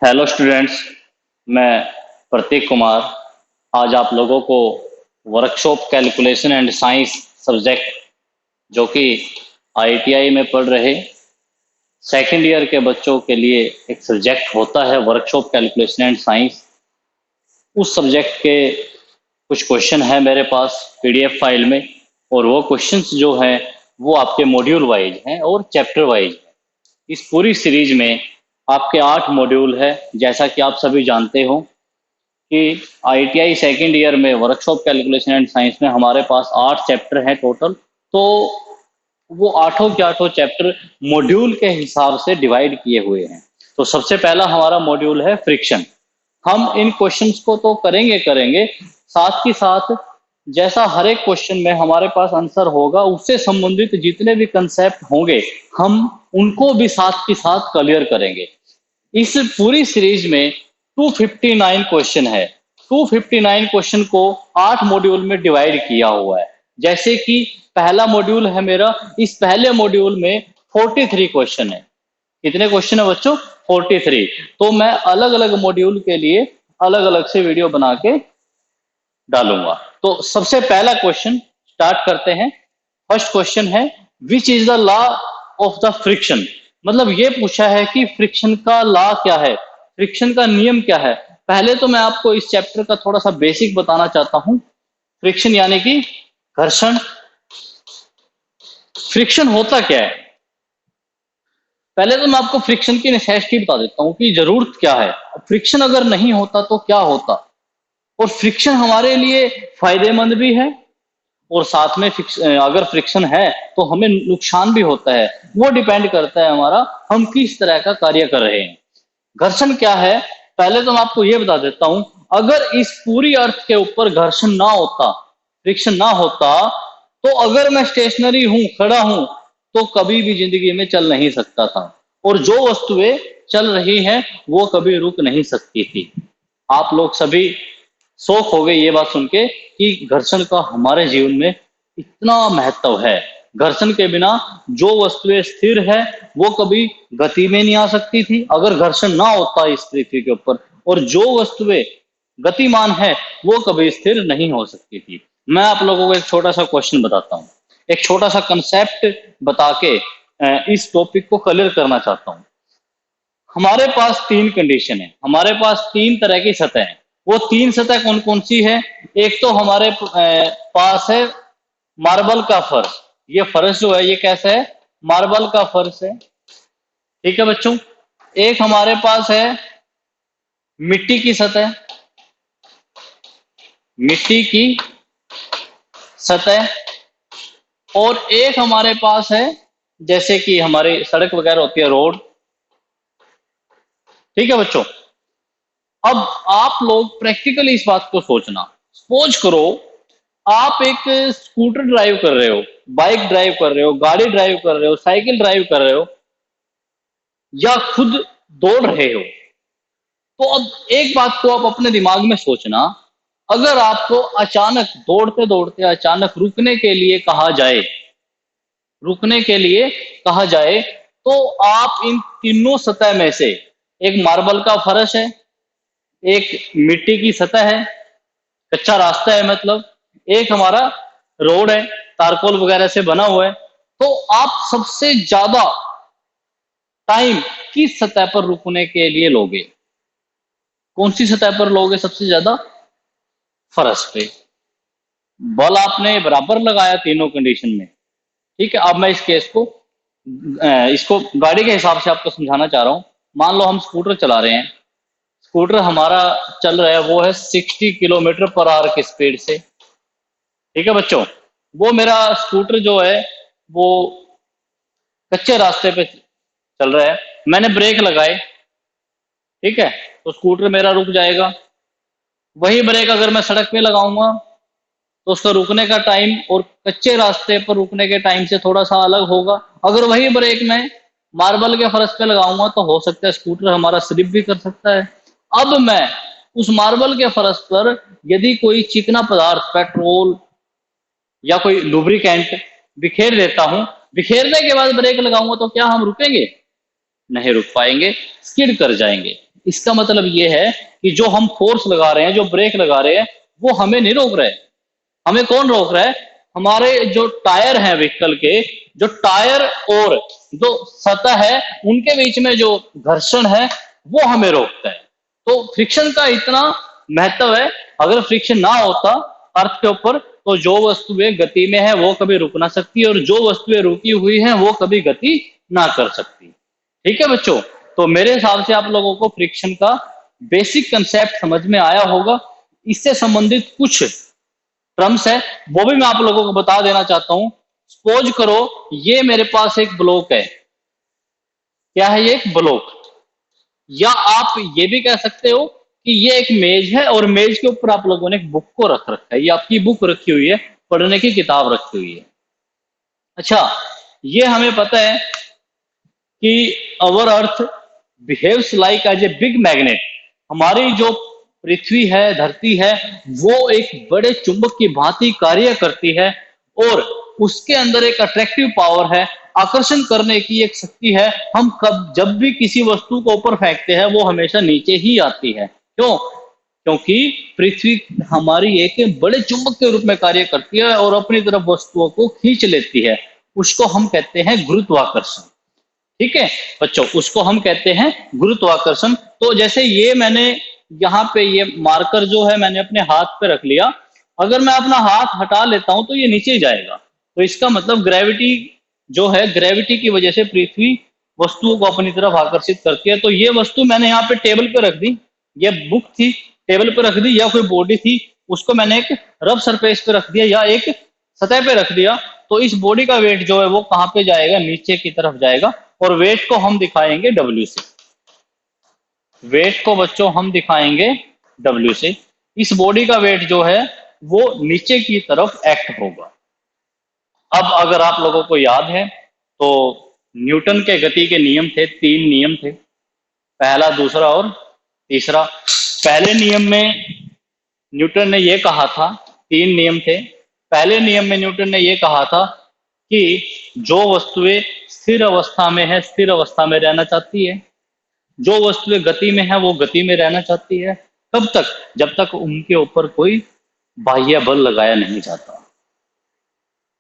Hello students, मैं प्रतीक कुमार आज आप लोगों को workshop calculation and science subject जो कि आईटीआई में पढ़ रहे सेकंड ईयर के बच्चों के लिए एक सब्जेक्ट होता है वर्कशॉप कैलकुलेशन एंड साइंस। उस सब्जेक्ट के कुछ क्वेश्चन है मेरे पास पीडीएफ फाइल में, और वो क्वेश्चंस जो हैं वो आपके मॉड्यूल वाइज हैं और चैप्टर वाइज हैं। इस पूरी सीरीज में आपके 8 मॉड्यूल है। जैसा कि आप सभी जानते हो कि आईटीआई सेकंड ईयर में वर्कशॉप कैलकुलेशन एंड साइंस में हमारे पास 8 चैप्टर हैं टोटल। तो वो आठों के आठों चैप्टर मॉड्यूल के हिसाब से डिवाइड किए हुए हैं। तो सबसे पहला हमारा मॉड्यूल है फ्रिक्शन। हम इन क्वेश्चंस को तो करेंगे करेंगे साथ ही साथ जैसा हर एक क्वेश्चन में हमारे पास आंसर होगा उससे संबंधित जितने भी कंसेप्ट होंगे हम उनको भी साथ के साथ क्लियर करेंगे। इस पूरी सीरीज में 259 क्वेश्चन है। 259 क्वेश्चन को 8 मॉड्यूल में डिवाइड किया हुआ है। जैसे कि पहला मॉड्यूल है मेरा, इस पहले मॉड्यूल में 43 क्वेश्चन है। कितने क्वेश्चन है बच्चों? 43। तो मैं अलग अलग मॉड्यूल के लिए अलग अलग से वीडियो बना के डालूंगा। तो सबसे पहला क्वेश्चन स्टार्ट करते हैं। फर्स्ट क्वेश्चन है which is the law of the friction. मतलब ये पूछा है कि फ्रिक्शन का लॉ क्या है, फ्रिक्शन का नियम क्या है। पहले तो मैं आपको इस चैप्टर का थोड़ा सा बेसिक बताना चाहता हूं। फ्रिक्शन यानी कि घर्षण। फ्रिक्शन होता क्या है? पहले तो मैं आपको फ्रिक्शन की नेसेसिटी बता देता हूं कि जरूरत क्या है। फ्रिक्शन अगर नहीं होता तो क्या होता, और फ्रिक्शन हमारे लिए फायदेमंद भी है और साथ में अगर फ्रिक्शन है तो हमें नुकसान भी होता है। वो डिपेंड करता है हमारा हम किस तरह का कार्य कर रहे हैं। घर्षण क्या है पहले तो मैं आपको ये बता देता हूं। अगर इस पूरी अर्थ के ऊपर घर्षण ना होता, फ्रिक्शन ना होता, तो अगर मैं स्टेशनरी हूं, खड़ा हूं, तो कभी भी जिंदगी में चल नहीं सकता था, और जो वस्तुएं चल रही हैं वो कभी रुक नहीं सकती थी। आप लोग सभी शौक हो गए ये बात सुन के कि घर्षण का हमारे जीवन में इतना महत्व है। घर्षण के बिना जो वस्तुएं स्थिर है वो कभी गति में नहीं आ सकती थी अगर घर्षण ना होता इस पृथ्वी के ऊपर, और जो वस्तुएं गतिमान है वो कभी स्थिर नहीं हो सकती थी। मैं आप लोगों को एक छोटा सा क्वेश्चन बताता हूँ, एक छोटा सा कंसेप्ट बता के इस टॉपिक को क्लियर करना चाहता हूँ। हमारे पास 3 कंडीशन है, हमारे पास 3 तरह की सतह है। वो 3 सतह कौन कौन सी है? एक तो हमारे पास है मार्बल का फर्श। ये फर्श जो है ये कैसा है? मार्बल का फर्श है। ठीक है बच्चों। एक हमारे पास है मिट्टी की सतह, मिट्टी की सतह। और एक हमारे पास है जैसे कि हमारी सड़क वगैरह होती है, रोड। ठीक है बच्चों। अब आप लोग प्रैक्टिकली इस बात को सोचना। सपोज करो आप एक स्कूटर ड्राइव कर रहे हो, बाइक ड्राइव कर रहे हो, गाड़ी ड्राइव कर रहे हो, साइकिल ड्राइव कर रहे हो, या खुद दौड़ रहे हो। तो अब एक बात को आप अपने दिमाग में सोचना, अगर आपको अचानक दौड़ते दौड़ते अचानक रुकने के लिए कहा जाए, रुकने के लिए कहा जाए, तो आप इन तीनों सतह में से, एक मार्बल का फर्श है, एक मिट्टी की सतह है, कच्चा रास्ता है मतलब, एक हमारा रोड है तारकोल वगैरह से बना हुआ है, तो आप सबसे ज्यादा टाइम किस सतह पर रुकने के लिए लोगे? कौन सी सतह पर लोगे सबसे ज्यादा? फर्श पे। बल आपने बराबर लगाया तीनों कंडीशन में। ठीक है। अब मैं इस केस को इसको गाड़ी के हिसाब से आपको समझाना चाह रहा हूं। मान लो हम स्कूटर चला रहे हैं, स्कूटर हमारा चल रहा है वो है 60 किलोमीटर पर आवर की स्पीड से। ठीक है बच्चों। वो मेरा स्कूटर जो है वो कच्चे रास्ते पे चल रहा है, मैंने ब्रेक लगाए, ठीक है, तो स्कूटर मेरा रुक जाएगा। वही ब्रेक अगर मैं सड़क पे लगाऊंगा तो उसका रुकने का टाइम और कच्चे रास्ते पर रुकने के टाइम से थोड़ा सा अलग होगा। अगर वही ब्रेक मैं मार्बल के फर्श पे लगाऊंगा तो हो सकता है स्कूटर हमारा स्लिप भी कर सकता है। अब मैं उस मार्बल के फर्श पर यदि कोई चिकना पदार्थ, पेट्रोल या कोई लुब्रिकेंट बिखेर देता हूं, बिखेरने के बाद ब्रेक लगाऊंगा तो क्या हम रुकेंगे? नहीं रुक पाएंगे, स्किड कर जाएंगे। इसका मतलब ये है कि जो हम फोर्स लगा रहे हैं, जो ब्रेक लगा रहे हैं, वो हमें नहीं रोक रहे। हमें कौन रोक रहा है? हमारे जो टायर हैं व्हीकल के, जो टायर और जो सतह है, उनके बीच में जो घर्षण है वो हमें रोकता है। तो फ्रिक्शन का इतना महत्व है। अगर फ्रिक्शन ना होता अर्थ के ऊपर, तो जो वस्तुएं गति में है वो कभी रुक ना सकती, और जो वस्तुएं रुकी हुई हैं वो कभी गति ना कर सकती। ठीक है बच्चों, तो मेरे हिसाब से आप लोगों को फ्रिक्शन का बेसिक कंसेप्ट समझ में आया होगा। इससे संबंधित कुछ टर्म्स है वो भी मैं आप लोगों को बता देना चाहता हूं। सपोज करो ये मेरे पास एक ब्लॉक है। क्या है ये? एक ब्लॉक। या आप ये भी कह सकते हो कि ये एक मेज है, और मेज के ऊपर आप लोगों ने एक बुक को रख रखा है। ये आपकी बुक रखी हुई है, पढ़ने की किताब रखी हुई है। अच्छा, ये हमें पता है कि our earth behaves like as a big magnet. हमारी जो पृथ्वी है, धरती है, वो एक बड़े चुंबक की भांति कार्य करती है, और उसके अंदर एक अट्रैक्टिव पावर है, आकर्षण करने की एक शक्ति है। हम कब जब भी किसी वस्तु को ऊपर फेंकते हैं वो हमेशा नीचे ही आती है। क्यों? क्योंकि पृथ्वी हमारी एक बड़े चुंबक के रूप में कार्य करती है और अपनी तरफ वस्तुओं को खींच लेती है। उसको हम कहते हैं गुरुत्वाकर्षण। ठीक है बच्चों, उसको हम कहते हैं गुरुत्वाकर्षण। तो जैसे ये मैंने यहाँ पे ये मार्कर जो है मैंने अपने हाथ पे रख लिया, अगर मैं अपना हाथ हटा लेता हूं तो ये नीचे ही जाएगा। तो इसका मतलब ग्रेविटी जो है, ग्रेविटी की वजह से पृथ्वी वस्तुओं को अपनी तरफ आकर्षित करती है। तो ये वस्तु मैंने यहाँ पे टेबल पे रख दी, ये बुक थी, टेबल पे रख दी, या कोई बॉडी थी, उसको मैंने एक रफ सरफेस पे रख दिया या एक सतह पे रख दिया। तो इस बॉडी का वेट जो है वो कहाँ पे जाएगा? नीचे की तरफ जाएगा। और वेट को हम दिखाएंगे W से। वेट को बच्चों हम दिखाएंगे W से। इस बॉडी का वेट जो है वो नीचे की तरफ एक्ट होगा। अब अगर आप लोगों को याद है तो न्यूटन के गति के नियम थे, 3 नियम थे, पहला, दूसरा और तीसरा। पहले नियम में न्यूटन ने यह कहा था, 3 नियम थे। पहले नियम में न्यूटन ने यह कहा था कि जो वस्तुएं स्थिर अवस्था में है, स्थिर अवस्था में रहना चाहती है। जो वस्तुएं गति में है वो गति में रहना चाहती है। कब तक? जब तक उनके ऊपर कोई बाह्य बल लगाया नहीं जाता।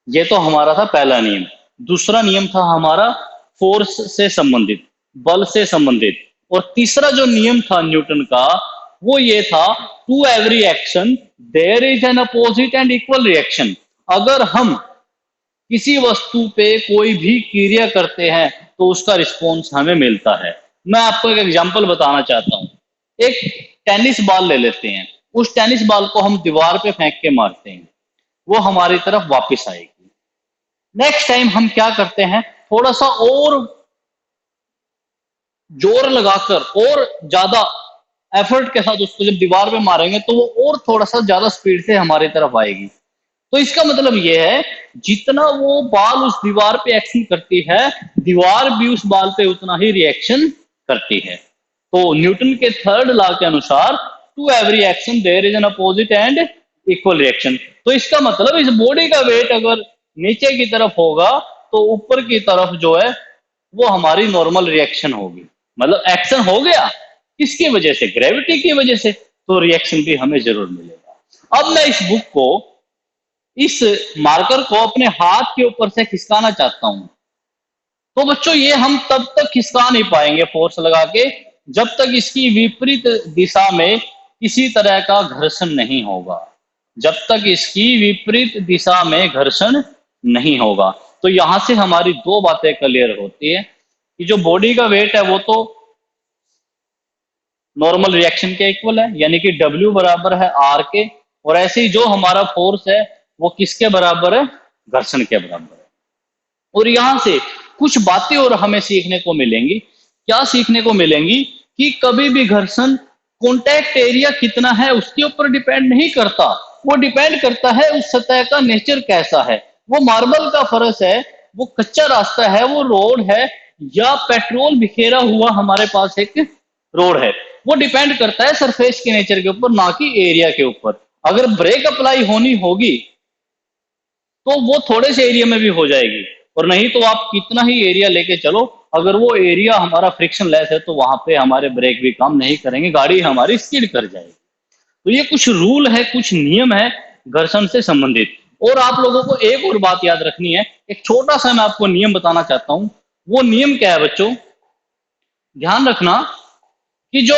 ये तो हमारा था पहला नियम। दूसरा नियम था हमारा फोर्स से संबंधित, बल से संबंधित। और तीसरा जो नियम था न्यूटन का वो ये था, to every action there is an opposite and equal reaction. अगर हम किसी वस्तु पे कोई भी क्रिया करते हैं तो उसका रिस्पॉन्स हमें मिलता है। मैं आपको एक एग्जांपल बताना चाहता हूं। एक टेनिस बॉल ले लेते हैं, उस टेनिस बॉल को हम दीवार पे फेंक के मारते हैं, वो हमारी तरफ वापस आएगी। नेक्स्ट टाइम हम क्या करते हैं, थोड़ा सा और जोर लगाकर और ज्यादा एफर्ट के साथ उसको जब दीवार पे मारेंगे तो वो और थोड़ा सा ज्यादा स्पीड से हमारी तरफ आएगी। तो इसका मतलब ये है, जितना वो बॉल उस दीवार पे एक्शन करती है, दीवार भी उस बॉल पे उतना ही रिएक्शन करती है। तो न्यूटन के थर्ड लॉ के अनुसार to every action there is an opposite and equal reaction. तो इसका मतलब इस बॉडी का वेट अगर नीचे की तरफ होगा तो ऊपर की तरफ जो है वो हमारी नॉर्मल रिएक्शन होगी। मतलब एक्शन हो गया, किसकी वजह से? ग्रेविटी की वजह से। तो रिएक्शन भी हमें जरूर मिलेगा। अब मैं इस बुक को, इस मार्कर को अपने हाथ के ऊपर से खिसकाना चाहता हूं। तो बच्चों ये हम तब तक खिसका नहीं पाएंगे फोर्स लगा के जब तक इसकी विपरीत दिशा में किसी तरह का घर्षण नहीं होगा। जब तक इसकी विपरीत दिशा में घर्षण नहीं होगा। तो यहां से हमारी 2 बातें क्लियर होती है कि जो बॉडी का वेट है वो तो नॉर्मल रिएक्शन के इक्वल है, यानी कि W बराबर है R के। और ऐसे ही जो हमारा फोर्स है वो किसके बराबर है? घर्षण के बराबर है। और यहां से कुछ बातें और हमें सीखने को मिलेंगी। क्या सीखने को मिलेंगी? कि कभी भी घर्षण कॉन्टैक्ट एरिया कितना है उसके ऊपर डिपेंड नहीं करता। वो डिपेंड करता है उस सतह का नेचर कैसा है। वो मार्बल का फर्श है, वो कच्चा रास्ता है, वो रोड है, या पेट्रोल बिखेरा हुआ हमारे पास एक रोड है। वो डिपेंड करता है सरफेस के नेचर के ऊपर, ना कि एरिया के ऊपर। अगर ब्रेक अप्लाई होनी होगी तो वो थोड़े से एरिया में भी हो जाएगी, और नहीं तो आप कितना ही एरिया लेके चलो, अगर वो एरिया हमारा फ्रिक्शन लेस है तो वहां पे हमारे ब्रेक भी काम नहीं करेंगे, गाड़ी हमारी स्किड कर जाएगी। तो ये कुछ रूल है, कुछ नियम है घर्षण से संबंधित। और आप लोगों को एक और बात याद रखनी है, एक छोटा सा मैं आपको नियम बताना चाहता हूं। वो नियम क्या है बच्चों, ध्यान रखना कि जो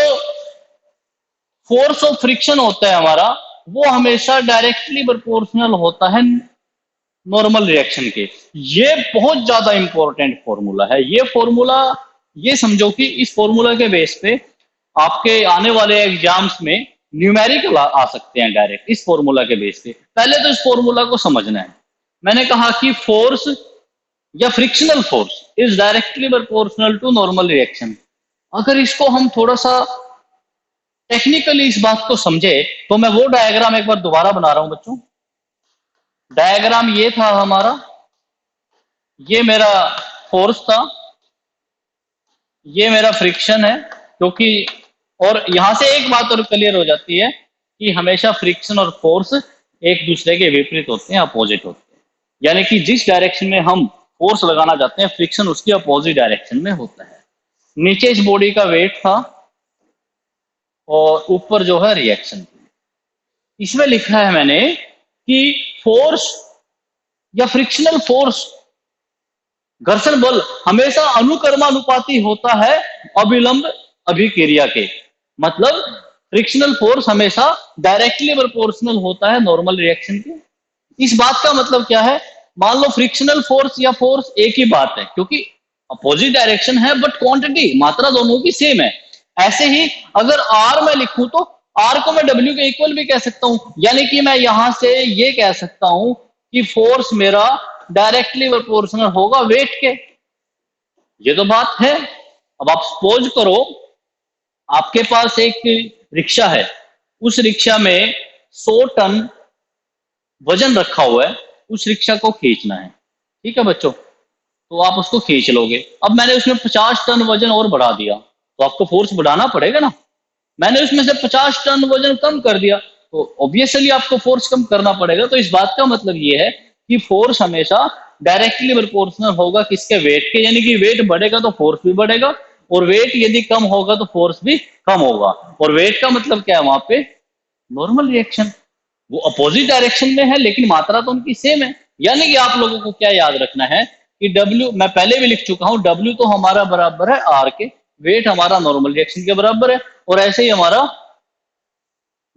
फोर्स ऑफ फ्रिक्शन होता है हमारा, वो हमेशा डायरेक्टली प्रोपोर्शनल होता है नॉर्मल रिएक्शन के। ये बहुत ज्यादा इंपॉर्टेंट फॉर्मूला है। ये फॉर्मूला, ये समझो कि इस फॉर्मूला के बेस पे आपके आने वाले एग्जाम्स में न्यूमेरिकल आ सकते हैं डायरेक्ट इस फॉर्मूला के बेस पे। पहले तो इस फॉर्मूला को समझना है। मैंने कहा कि फोर्स या frictional force is directly proportional to normal reaction. अगर इसको हम थोड़ा सा टेक्निकली इस बात को समझे तो मैं वो डायग्राम एक बार दोबारा बना रहा हूं बच्चों। डायग्राम ये था हमारा, ये मेरा फोर्स था, ये मेरा फ्रिक्शन है, क्योंकि और यहां से एक बात और क्लियर हो जाती है कि हमेशा फ्रिक्शन और फोर्स एक दूसरे के विपरीत होते हैं, अपोजिट होते हैं। यानी कि जिस डायरेक्शन में हम फोर्स लगाना चाहते हैं, फ्रिक्शन उसकी अपोजिट डायरेक्शन में होता है। नीचे इस बॉडी का वेट था और ऊपर जो है रिएक्शन थी। इसमें लिखा है मैंने कि फोर्स या फ्रिक्शनल फोर्स, घर्षण बल हमेशा अनुकर्मानुपाती होता है अभिलंब अभिक्रिया के। मतलब फ्रिक्शनल फोर्स हमेशा डायरेक्टली प्रोपोर्शनल होता है नॉर्मल रिएक्शन के। इस बात का मतलब क्या है, मान लो फ्रिक्शनल फोर्स या फोर्स एक ही बात है, क्योंकि अपोजिट डायरेक्शन है बट क्वांटिटी, मात्रा दोनों की सेम है। ऐसे ही अगर आर मैं लिखूं तो आर को मैं डब्ल्यू के इक्वल भी कह सकता हूं। यानी कि मैं यहां से ये कह सकता हूं कि फोर्स मेरा डायरेक्टली प्रोपोर्शनल होगा वेट के। ये तो बात है। अब आप सपोज करो आपके पास एक रिक्शा है, उस रिक्शा में 100 टन वजन रखा हुआ है, उस रिक्शा को खींचना है। ठीक है बच्चों, तो आप उसको खींच लोगे। अब मैंने उसमें 50 टन वजन और बढ़ा दिया, तो आपको फोर्स बढ़ाना पड़ेगा ना। मैंने उसमें से 50 टन वजन कम कर दिया, तो ऑब्वियसली आपको फोर्स कम करना पड़ेगा। तो इस बात का मतलब ये है कि फोर्स हमेशा डायरेक्टली प्रोपोर्शनल होगा किसके, वेट के। यानी कि वेट बढ़ेगा तो फोर्स भी बढ़ेगा, और वेट यदि कम होगा तो फोर्स भी कम होगा। और वेट का मतलब क्या है वहां पे, नॉर्मल रिएक्शन। वो अपोजिट डायरेक्शन में है लेकिन मात्रा तो उनकी सेम है। यानी कि आप लोगों को क्या याद रखना है कि W मैं पहले भी लिख चुका हूं, W तो हमारा बराबर है R के, वेट हमारा नॉर्मल रिएक्शन के बराबर है। और ऐसे ही हमारा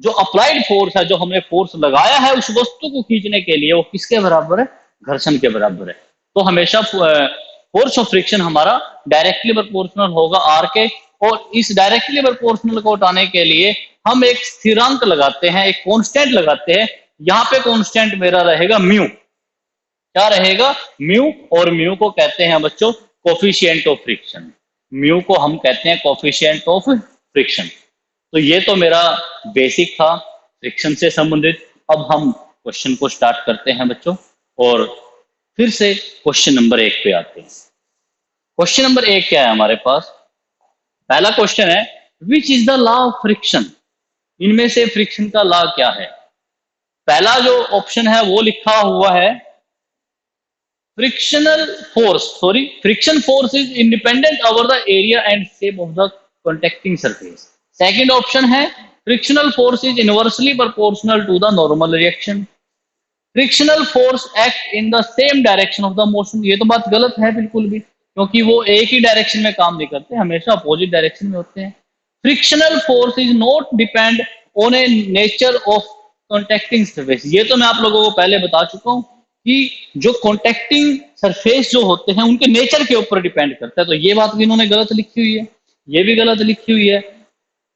जो अप्लाइड फोर्स है, जो हमने फोर्स लगाया है उस वस्तु को खींचने के लिए, वो किसके बराबर है, घर्षण के बराबर है। तो हमेशा फोर्स ऑफ फ्रिक्शन हमारा डायरेक्टली प्रोपोर्शनल होगा आर के। और इस डायरेक्टली प्रोपोर्शनल को उठाने के लिए हम एक स्थिरांक लगाते हैं, एक कांस्टेंट लगाते हैं। यहाँ पे कांस्टेंट मेरा रहेगा म्यू। क्या रहेगा, म्यू। और म्यू को कहते हैं बच्चों कोफिशिएंट ऑफ फ्रिक्शन। म्यू को हम कहते हैं कोफिशिएंट ऑफ फ्रिक्शन। तो ये तो मेरा बेसिक था फ्रिक्शन से संबंधित। अब हम क्वेश्चन को स्टार्ट करते हैं बच्चों, और फिर से क्वेश्चन नंबर 1 पे आते हैं। क्वेश्चन नंबर 1 क्या है हमारे पास, पहला क्वेश्चन है which is the law of friction. इनमें से फ्रिक्शन का लॉ क्या है। पहला जो ऑप्शन है वो लिखा हुआ है friction force is independent over the area and shape of the contacting surface. Second option है frictional force is inversely proportional to the normal reaction. Frictional force act in the same direction of the motion. ये तो बात गलत है बिल्कुल भी, क्योंकि वो एक ही डायरेक्शन में काम नहीं करते, हमेशा अपोजिट डायरेक्शन में होते हैं। Frictional force is not depend on A nature of contacting surface. ये तो मैं आप लोगों को पहले बता चुका हूं कि जो कॉन्टैक्टिंग सरफेस जो होते हैं उनके नेचर के ऊपर डिपेंड करता है। तो ये बात भी इन्होंने गलत लिखी हुई है, ये भी गलत लिखी हुई है।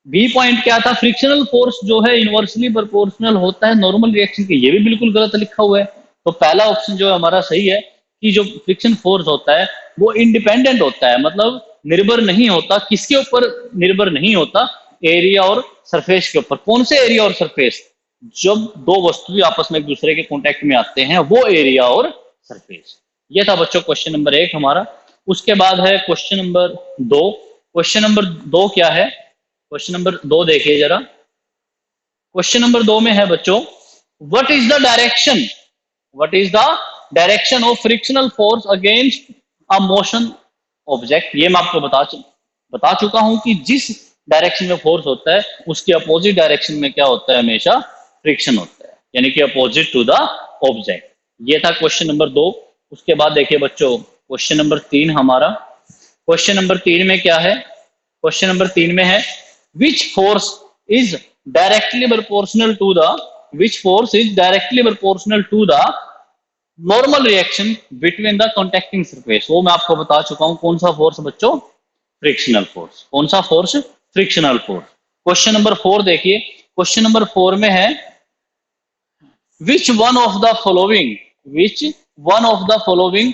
बी पॉइंट क्या था, फ्रिक्शनल फोर्स जो है इनवर्सली प्रोपोर्शनल होता है नॉर्मल रिएक्शन के, ये भी बिल्कुल गलत लिखा हुआ है। तो पहला ऑप्शन जो है हमारा सही है कि जो फ्रिक्शन फोर्स होता है वो इंडिपेंडेंट होता है, मतलब निर्भर नहीं होता। किसके ऊपर निर्भर नहीं होता, एरिया और सरफेस के ऊपर। कौन से एरिया और सरफेस, जब दो वस्तु आपस में एक दूसरे के कॉन्टेक्ट में आते हैं, वो एरिया और सरफेस। ये था बच्चों क्वेश्चन नंबर 1 हमारा। उसके बाद है क्वेश्चन नंबर 2। क्वेश्चन नंबर 2 क्या है, क्वेश्चन नंबर 2 देखिए जरा। क्वेश्चन नंबर 2 में है बच्चों what is the direction, what is the direction of frictional force against a motion object. ये मैं आपको बता चुका हूं कि जिस डायरेक्शन में फोर्स होता है उसके अपोजिट डायरेक्शन में क्या होता है, हमेशा फ्रिक्शन होता है, यानी कि अपोजिट टू द ऑब्जेक्ट। ये था क्वेश्चन नंबर 2। उसके बाद देखिए बच्चों क्वेश्चन नंबर 3 हमारा। क्वेश्चन नंबर 3 में क्या है? क्वेश्चन नंबर 3 में है which force is directly proportional to the which force is directly proportional to the normal reaction between the contacting surface. वो मैं आपको बता चुका हूं कौन सा फोर्स बच्चों, फ्रिक्शनल फोर्स। कौन सा force? Frictional force. Question number 4 देखिए। क्वेश्चन नंबर 4 में है which one of the following which one of the following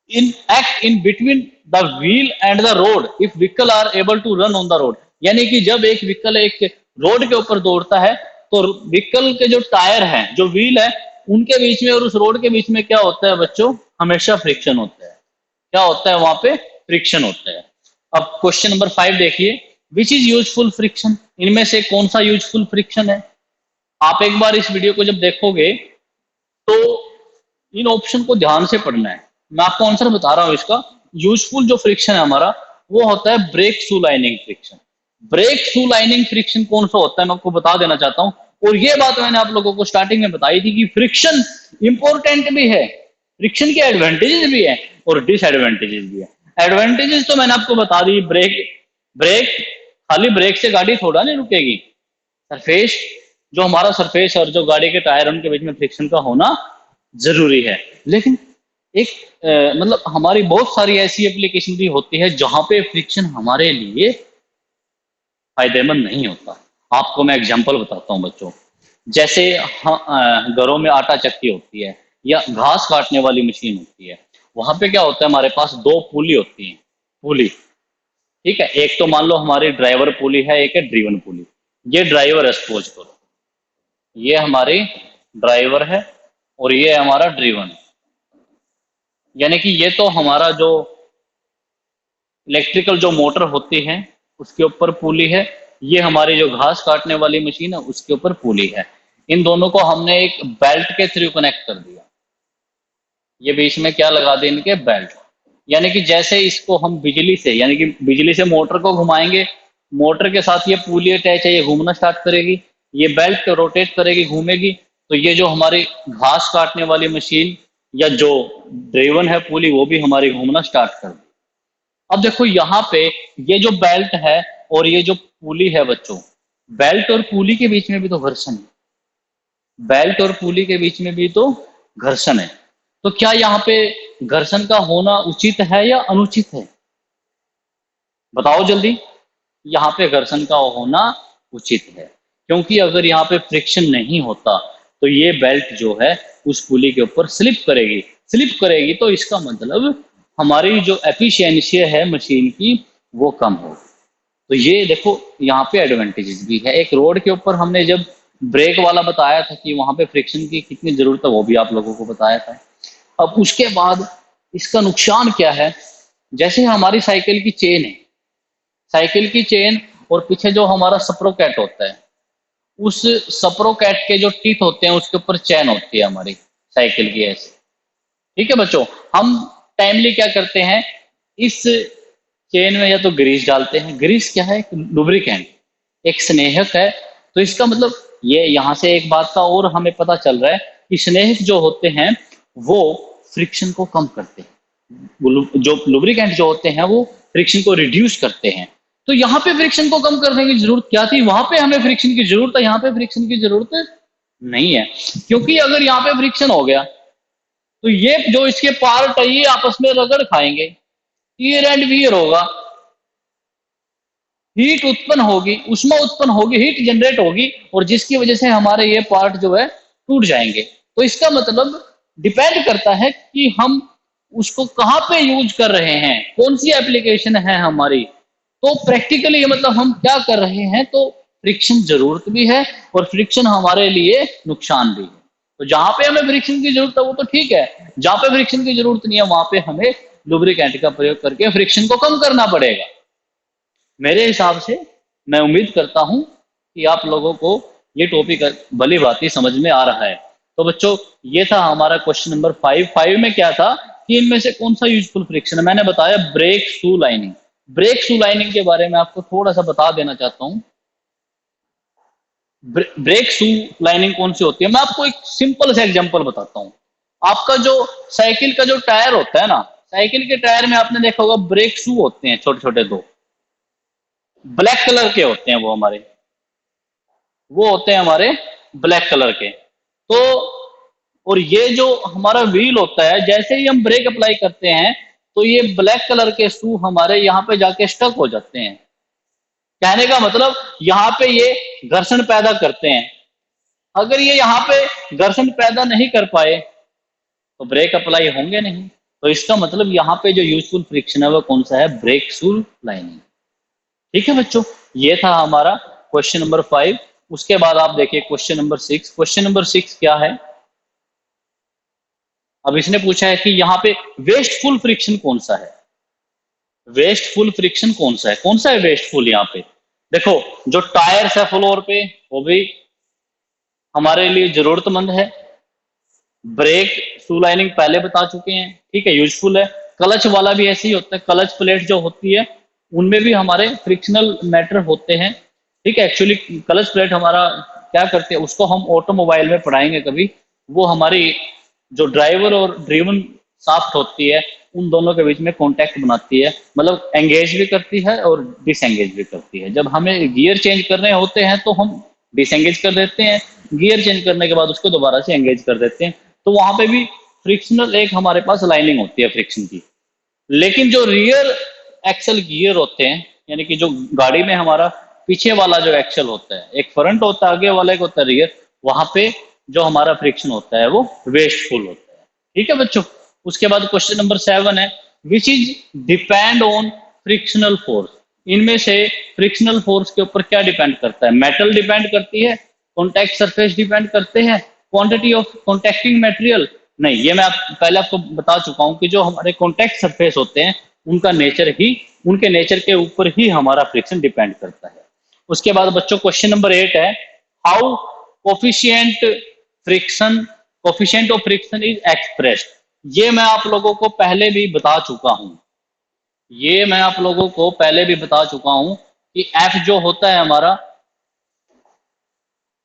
in act in between the wheel and the road if vehicle are able to run on the road। यानी कि जब एक vehicle एक road के ऊपर दौड़ता है तो व्हीकल के जो टायर हैं, जो व्हील है, उनके बीच में और उस रोड के बीच में क्या होता है बच्चों? हमेशा फ्रिक्शन होता है। क्या होता है वहां पे? फ्रिक्शन होता है। अब क्वेश्चन नंबर 5 देखिए विच इज यूजफुल फ्रिक्शन। इनमें से कौन सा यूजफुल फ्रिक्शन है? आप एक बार इस वीडियो को जब देखोगे तो इन ऑप्शन को ध्यान से पढ़ना है। मैं आपको आंसर बता रहा हूं इसका। यूजफुल जो फ्रिक्शन है हमारा वो होता है brake through lining friction. Brake through lining friction कौन सा होता है मैं आपको बता देना चाहता हूं। और ये बात मैंने आप लोगों को स्टार्टिंग में बताई थी कि फ्रिक्शन इंपॉर्टेंट भी है, फ्रिक्शन के एडवांटेजेस भी है और डिसएडवांटेजेस भी है। एडवांटेजेस तो मैंने आपको बता दी, ब्रेक ब्रेक खाली ब्रेक से गाड़ी थोड़ा नहीं रुकेगी। सरफेस जो हमारा सरफेस और जो गाड़ी के टायर उनके बीच में फ्रिक्शन का होना जरूरी है। लेकिन एक मतलब हमारी बहुत सारी ऐसी एप्लीकेशन भी होती है जहां पे फ्रिक्शन हमारे लिए फायदेमंद नहीं होता। आपको मैं एग्जांपल बताता हूं बच्चों। जैसे घरों में आटा चक्की होती है या घास काटने वाली मशीन होती है, वहां पे क्या होता है, हमारे पास दो पुली होती हैं। पुली, ठीक है, एक तो मान लो हमारी ड्राइवर पुली है, एक है ड्रीवन पुली। ये ड्राइवर है, सपोज करो ये हमारी ड्राइवर है और ये है हमारा ड्रीवन। यानी कि ये तो हमारा जो इलेक्ट्रिकल जो मोटर होती है उसके ऊपर पुली है, ये हमारी जो घास काटने वाली मशीन है उसके ऊपर पुली है। इन दोनों को हमने एक बेल्ट के थ्रू कनेक्ट कर दिया। ये बीच में क्या लगा दें, इनके बेल्ट। यानी कि जैसे इसको हम बिजली से, यानी कि बिजली से मोटर को घुमाएंगे, मोटर के साथ ये पुली अटैच है, ये घूमना स्टार्ट करेगी, ये बेल्ट रोटेट करेगी, घूमेगी, तो ये जो हमारी घास काटने वाली मशीन या जो ड्राइवन है पुली वो भी हमारी घूमना स्टार्ट कर दी। अब देखो यहाँ पे ये जो बेल्ट है और ये जो पुली है बच्चों, बेल्ट और पुली के बीच में भी तो घर्षण है। बेल्ट और पुली के बीच में भी तो घर्षण है। तो क्या यहाँ पे घर्षण का होना उचित है या अनुचित है? बताओ जल्दी। यहाँ पे घर्षण का होना उचित है, क्योंकि अगर यहाँ पे फ्रिक्शन नहीं होता तो ये बेल्ट जो है उस पुली के ऊपर स्लिप करेगी। स्लिप करेगी तो इसका मतलब हमारी जो एफिशिएंसी है मशीन की वो कम होगी। तो ये देखो यहाँ पे एडवांटेजेस भी है। एक रोड के ऊपर हमने जब ब्रेक वाला बताया था कि वहां पे फ्रिक्शन की कितनी जरूरत है, वो भी आप लोगों को बताया था। अब उसके बाद इसका नुकसान क्या है? जैसे हमारी साइकिल की चेन है, साइकिल की चेन और पीछे जो हमारा स्प्रोकेट होता है, उस स्प्रोकेट के जो टीथ होते हैं उसके ऊपर चेन होती है हमारी साइकिल की ऐसे। ठीक है बच्चों, हम टाइमली क्या करते हैं, इस चेन में या तो ग्रीस डालते हैं। ग्रीस क्या है? लुब्रिकेंट, एक स्नेहक है। तो इसका मतलब ये यहाँ से एक बात का और हमें पता चल रहा है कि स्नेहक जो होते हैं वो फ्रिक्शन को कम करते हैं। जो लुब्रिकेंट जो होते हैं वो फ्रिक्शन को रिड्यूस करते हैं। तो यहाँ पे फ्रिक्शन को कम करने की जरूरत क्या थी? वहां पे हमें फ्रिक्शन की जरूरत है, यहाँ पे फ्रिक्शन की जरूरत नहीं है। क्योंकि अगर यहाँ पे फ्रिक्शन हो गया तो ये जो इसके पार्ट है ये आपस में रगड़ खाएंगे, ईयर एंड वियर होगा, हीट उत्पन्न होगी, उष्मा उत्पन्न होगी, हीट जनरेट होगी और जिसकी वजह से हमारे ये पार्ट जो है टूट जाएंगे। तो इसका मतलब डिपेंड करता है कि हम उसको कहाँ पे यूज कर रहे हैं, कौन सी एप्लीकेशन है हमारी। तो प्रैक्टिकली मतलब हम क्या कर रहे हैं, तो फ्रिक्शन जरूरत भी है और फ्रिक्शन हमारे लिए नुकसान भी है। तो जहां पे हमें फ्रिक्शन की जरूरत है वो तो ठीक है, जहां पे फ्रिक्शन की जरूरत नहीं है वहां पे हमें लुब्रिकेंट का प्रयोग करके फ्रिक्शन को कम करना पड़ेगा। मेरे हिसाब से मैं उम्मीद करता हूं कि आप लोगों को ये टॉपिक भली भांति समझ में आ रहा है। तो बच्चों ये था हमारा क्वेश्चन नंबर 5 में क्या था कि इनमें से कौन सा यूजफुल फ्रिक्शन है। मैंने बताया brake shoe lining. Brake shoe lining के बारे में आपको थोड़ा सा बता देना चाहता हूं। ब्रेक शू लाइनिंग कौन सी होती है, मैं आपको एक सिंपल सा एग्जांपल बताता हूँ। आपका जो साइकिल का जो टायर होता है ना, साइकिल के टायर में आपने देखा होगा ब्रेक शू होते हैं छोटे छोटे दो, ब्लैक कलर के होते हैं वो होते हैं हमारे ब्लैक कलर के। तो और ये जो हमारा व्हील होता है, जैसे ही हम ब्रेक अप्लाई करते हैं तो ये ब्लैक कलर के शू हमारे यहाँ पे जाके स्टक हो जाते हैं। कहने का मतलब यहाँ पे ये घर्षण पैदा करते हैं। अगर ये यहाँ पे घर्षण पैदा नहीं कर पाए तो ब्रेक अप्लाई होंगे नहीं। तो इसका मतलब यहाँ पे जो यूजफुल फ्रिक्शन है वो कौन सा है, ब्रेक शू लाइनिंग। ठीक है बच्चों, ये था हमारा क्वेश्चन नंबर 5। उसके बाद आप देखिए क्वेश्चन नंबर 6। क्वेश्चन नंबर 6 क्या है, अब इसने पूछा है कि यहाँ पे वेस्टफुल फ्रिक्शन कौन सा है। वेस्टफुल फ्रिक्शन कौन सा है, कौन सा है वेस्टफुल। यहाँ पे देखो जो टायर्स है फ्लोर पे वो भी हमारे लिए जरूरतमंद है। ब्रेक शू लाइनिंग पहले बता चुके हैं, ठीक है, यूजफुल है। क्लच वाला भी ऐसे ही होता है, क्लच प्लेट जो होती है उनमें भी हमारे फ्रिक्शनल मैटर होते हैं। ठीक है, एक्चुअली क्लच प्लेट हमारा क्या करते हैं उसको हम ऑटोमोबाइल में पढ़ाएंगे कभी। वो हमारी जो ड्राइवर और ड्रिवन शाफ्ट होती है उन दोनों के बीच में कांटेक्ट बनाती है, मतलब एंगेज भी करती है और डिसएंगेज भी करती है। जब हमें गियर चेंज करने होते हैं तो हम डिसएंगेज कर देते हैं, गियर चेंज करने के बाद उसको दोबारा से एंगेज कर देते हैं। तो वहां पे भी फ्रिक्शनल एक हमारे पास लाइनिंग होती है फ्रिक्शन की। लेकिन जो रियर एक्सल गियर होते हैं, यानी कि जो गाड़ी में हमारा पीछे वाला जो एक्सल होता है, एक फ्रंट होता है आगे वाला, एक होता है रियर, वहां पे जो हमारा फ्रिक्शन होता है वो वेस्टफुल होता है। ठीक है बच्चों, उसके बाद क्वेश्चन नंबर 7 है, which is depend on frictional force. इनमें से फ्रिक्शनल फोर्स के ऊपर क्या डिपेंड करता है, मेटल डिपेंड करती है, कॉन्टैक्ट सरफेस डिपेंड करते हैं, क्वांटिटी ऑफ कॉन्टैक्टिंग मटेरियल। नहीं, ये मैं पहले आपको बता चुका हूं कि जो हमारे कॉन्टैक्ट सरफेस होते हैं उनका नेचर ही, उनके नेचर के ऊपर ही हमारा फ्रिक्शन डिपेंड करता है। उसके बाद बच्चों क्वेश्चन नंबर 8 है, how coefficient friction, coefficient of friction is expressed. ये मैं आप लोगों को पहले भी बता चुका हूं, ये मैं आप लोगों को पहले भी बता चुका हूं कि एफ जो होता है हमारा,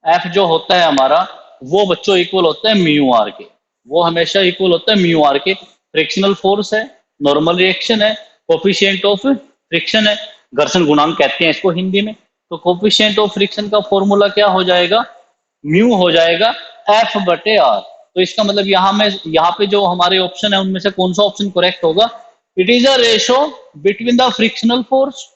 एफ जो होता है हमारा वो बच्चों इक्वल होता है म्यू आर के। वो हमेशा इक्वल होता है म्यू आर के। फ्रिक्शनल फोर्स है, नॉर्मल रिएक्शन है, कोफिशिएंट ऑफ फ्रिक्शन है, घर्षण गुणांक कहते हैं इसको हिंदी में। तो कोफिशिएंट ऑफ फ्रिक्शन का फॉर्मूला क्या हो जाएगा, म्यू हो जाएगा एफ बटे आर। तो इसका मतलब यहाँ पे जो हमारे ऑप्शन है उनमें से कौन सा ऑप्शन करेक्ट होगा, it is a ratio between the frictional force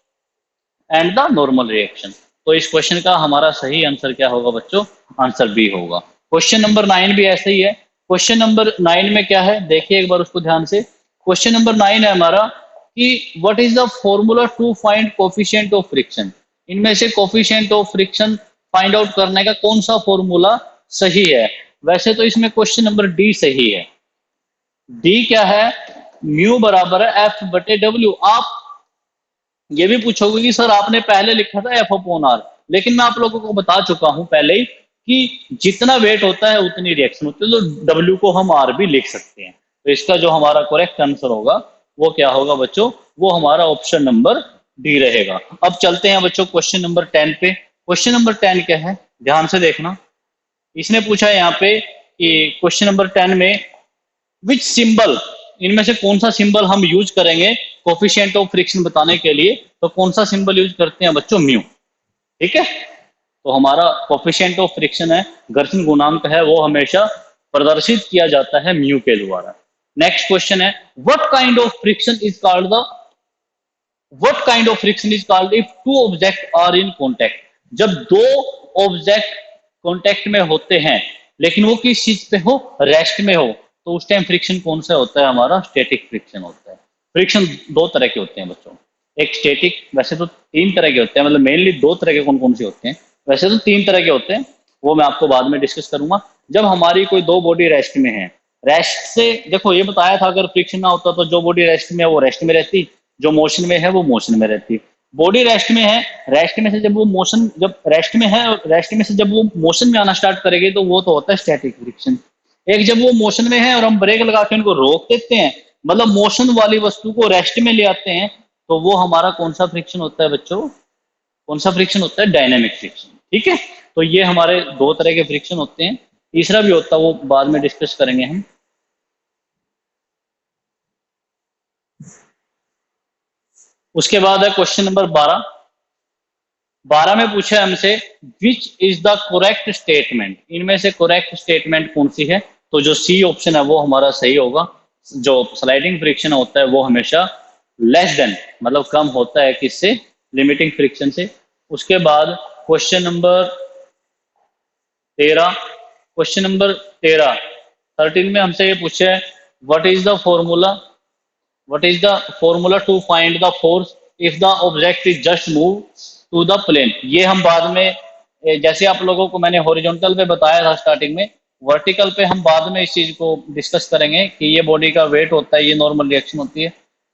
and the normal reaction. तो इस क्वेश्चन का हमारा सही आंसर क्या होगा बच्चों, आंसर बी होगा। क्वेश्चन नंबर 9 भी ऐसे ही है। क्वेश्चन नंबर 9 में क्या है देखिए एक बार उसको ध्यान से। क्वेश्चन नंबर 9 है हमारा कि what is the formula to find coefficient of friction. इनमें से coefficient of friction find out करने का कौन सा फॉर्मूला सही है। वैसे तो इसमें क्वेश्चन नंबर डी सही है। डी क्या है, म्यू बराबर है एफ बटे डब्ल्यू। आप ये भी पूछोगे कि सर आपने पहले लिखा था एफ अपॉन आर, लेकिन मैं आप लोगों को बता चुका हूं पहले ही कि जितना वेट होता है उतनी रिएक्शन होती है, तो डब्ल्यू को हम आर भी लिख सकते हैं। तो इसका जो हमारा करेक्ट आंसर होगा वो क्या होगा बच्चों, वो हमारा ऑप्शन नंबर डी रहेगा। अब चलते हैं बच्चों क्वेश्चन नंबर 10 पे। क्वेश्चन नंबर 10 क्या है, ध्यान से देखना। इसने पूछा है यहाँ पे कि क्वेश्चन नंबर 10 में विच सिंबल, इनमें से कौन सा सिंबल हम यूज करेंगे कोफिशिएंट ऑफ फ्रिक्शन बताने के लिए। तो कौन सा सिंबल यूज करते हैं बच्चों, म्यू। ठीक है, तो हमारा कोफिशिएंट ऑफ फ्रिक्शन है, घर्षण गुणांक है, वो हमेशा प्रदर्शित किया जाता है म्यू के द्वारा। नेक्स्ट क्वेश्चन है, what kind of friction is called the, what kind of friction is called if two object are in contact. जब दो ऑब्जेक्ट कॉन्टेक्ट में होते हैं लेकिन वो किस चीज पे हो, रेस्ट में हो, तो उस टाइम फ्रिक्शन कौन सा होता है हमारा, स्टैटिक फ्रिक्शन होता है। फ्रिक्शन दो तरह के होते हैं बच्चों, एक स्टैटिक, वैसे तो तीन तरह के होते हैं, मतलब मेनली दो तरह के कौन कौन से होते हैं, वैसे तो तीन तरह के होते हैं, वो मैं आपको बाद में डिस्कस करूंगा। जब हमारी कोई दो बॉडी रेस्ट में है, रेस्ट से देखो ये बताया था अगर फ्रिक्शन ना होता तो जो बॉडी रेस्ट में है वो रेस्ट में रहती, जो मोशन में है वो मोशन में रहती। बॉडी रेस्ट में है, रेस्ट में से जब वो मोशन, जब रेस्ट में है, रेस्ट में से जब वो मोशन में आना स्टार्ट करेगी तो वो तो होता है स्टैटिक फ्रिक्शन। एक जब वो मोशन में है और हम ब्रेक लगा के उनको रोक देते हैं, मतलब मोशन वाली वस्तु को रेस्ट में ले आते हैं, तो वो हमारा कौन सा फ्रिक्शन होता है बच्चों? कौन सा फ्रिक्शन होता है? Dynamic friction. ठीक है, तो ये हमारे दो तरह के फ्रिक्शन होते हैं, तीसरा भी होता है वो बाद में डिस्कस करेंगे हम। उसके बाद है क्वेश्चन नंबर 12। 12 में पूछा है हमसे which is the correct statement, इनमें से करेक्ट स्टेटमेंट कौन सी है? तो जो सी ऑप्शन है वो हमारा सही होगा। जो स्लाइडिंग फ्रिक्शन होता है वो हमेशा लेस देन, मतलब कम होता है किससे? लिमिटिंग फ्रिक्शन से। उसके बाद क्वेश्चन नंबर 13, क्वेश्चन नंबर 13 में हमसे ये पूछा है what is the formula, what is the formula to find the force if the object is just move to the plane? ये हम बाद में जैसे आप लोगों को मैंने हॉरिजॉन्टल पे बताया था स्टार्टिंग में, वर्टिकल पे हम बाद में इस चीज को डिस्कस करेंगे कि ये बॉडी का वेट होता है, ये नॉर्मल रिएक्शन होती है।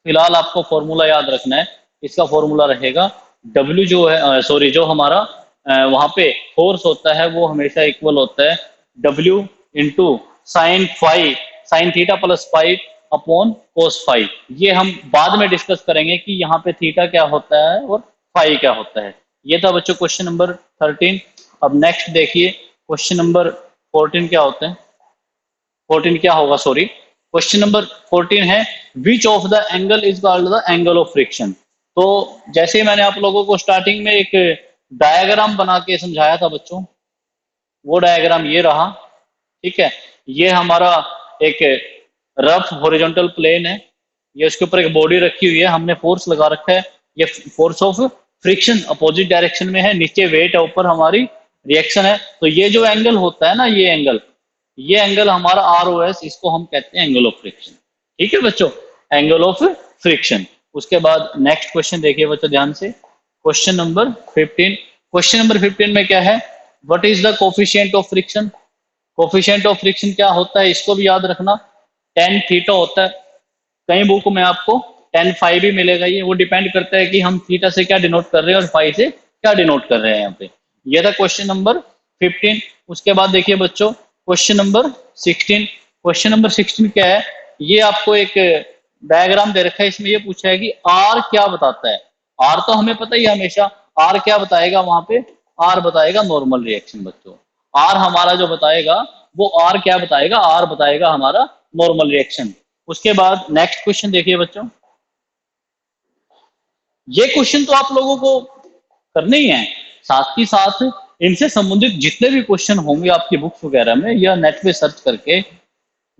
फिलहाल आपको फॉर्मूला याद रखना है, इसका फॉर्मूला रहेगा W जो है, सॉरी, जो हमारा वहां पे फोर्स होता है वो हमेशा इक्वल होता है W into sine five, sine theta plus five upon कोस फाइव। ये हम बाद में डिस्कस करेंगे कि यहाँ पे थीटा क्या होता है और फाइव क्या होता है। ये था बच्चों क्वेश्चन नंबर 13। अब नेक्स्ट देखिए क्वेश्चन नंबर 14 क्या होता है, 14 क्या होगा, सॉरी, क्वेश्चन नंबर 14 है which of the angle is called the angle of friction. तो जैसे मैंने आप लोगों को स्टार्टिंग में एक डायग्राम बना के समझाया था बच्चों, वो डायग्राम ये रहा। ठीक है, ये हमारा एक रफ हॉरिजॉन्टल प्लेन है, ये उसके ऊपर एक बॉडी रखी हुई है, हमने फोर्स लगा रखा है, ये force of friction opposite direction में है, नीचे वेट है, ऊपर हमारी रिएक्शन है। तो ये जो एंगल होता है ना, ये एंगल हमारा ROS, इसको हम कहते हैं एंगल ऑफ फ्रिक्शन। ठीक है बच्चों, एंगल ऑफ फ्रिक्शन। उसके बाद नेक्स्ट क्वेश्चन देखिए बच्चों ध्यान से, क्वेश्चन नंबर 15। क्वेश्चन नंबर 15 में क्या है, what is the coefficient of friction. Coefficient of friction क्या होता है, इसको भी याद रखना, tan थीटा होता है, कई बुक में आपको tan फाइव भी मिलेगा। ये वो डिपेंड करता है कि हम थीटा से क्या डिनोट कर रहे हैं और फाइव से क्या डिनोट कर रहे हैं यहाँ पे। ये था क्वेश्चन नंबर 15। उसके बाद देखिए बच्चों क्वेश्चन नंबर 16। क्वेश्चन नंबर 16 क्या है, ये आपको एक डायग्राम दे रखा है, इसमें ये पूछा है कि R क्या बताता है। R तो हमें पता ही है हमेशा, R क्या बताएगा वहां पे, R बताएगा नॉर्मल रिएक्शन बच्चों। R हमारा जो बताएगा वो R क्या बताएगा, R बताएगा हमारा नॉर्मल रिएक्शन। उसके बाद नेक्स्ट क्वेश्चन देखिए बच्चों, ये क्वेश्चन तो आप लोगों को करने ही है, साथ ही साथ इनसे संबंधित जितने भी क्वेश्चन होंगे आपकी बुक्स वगैरह में या नेट पे सर्च करके,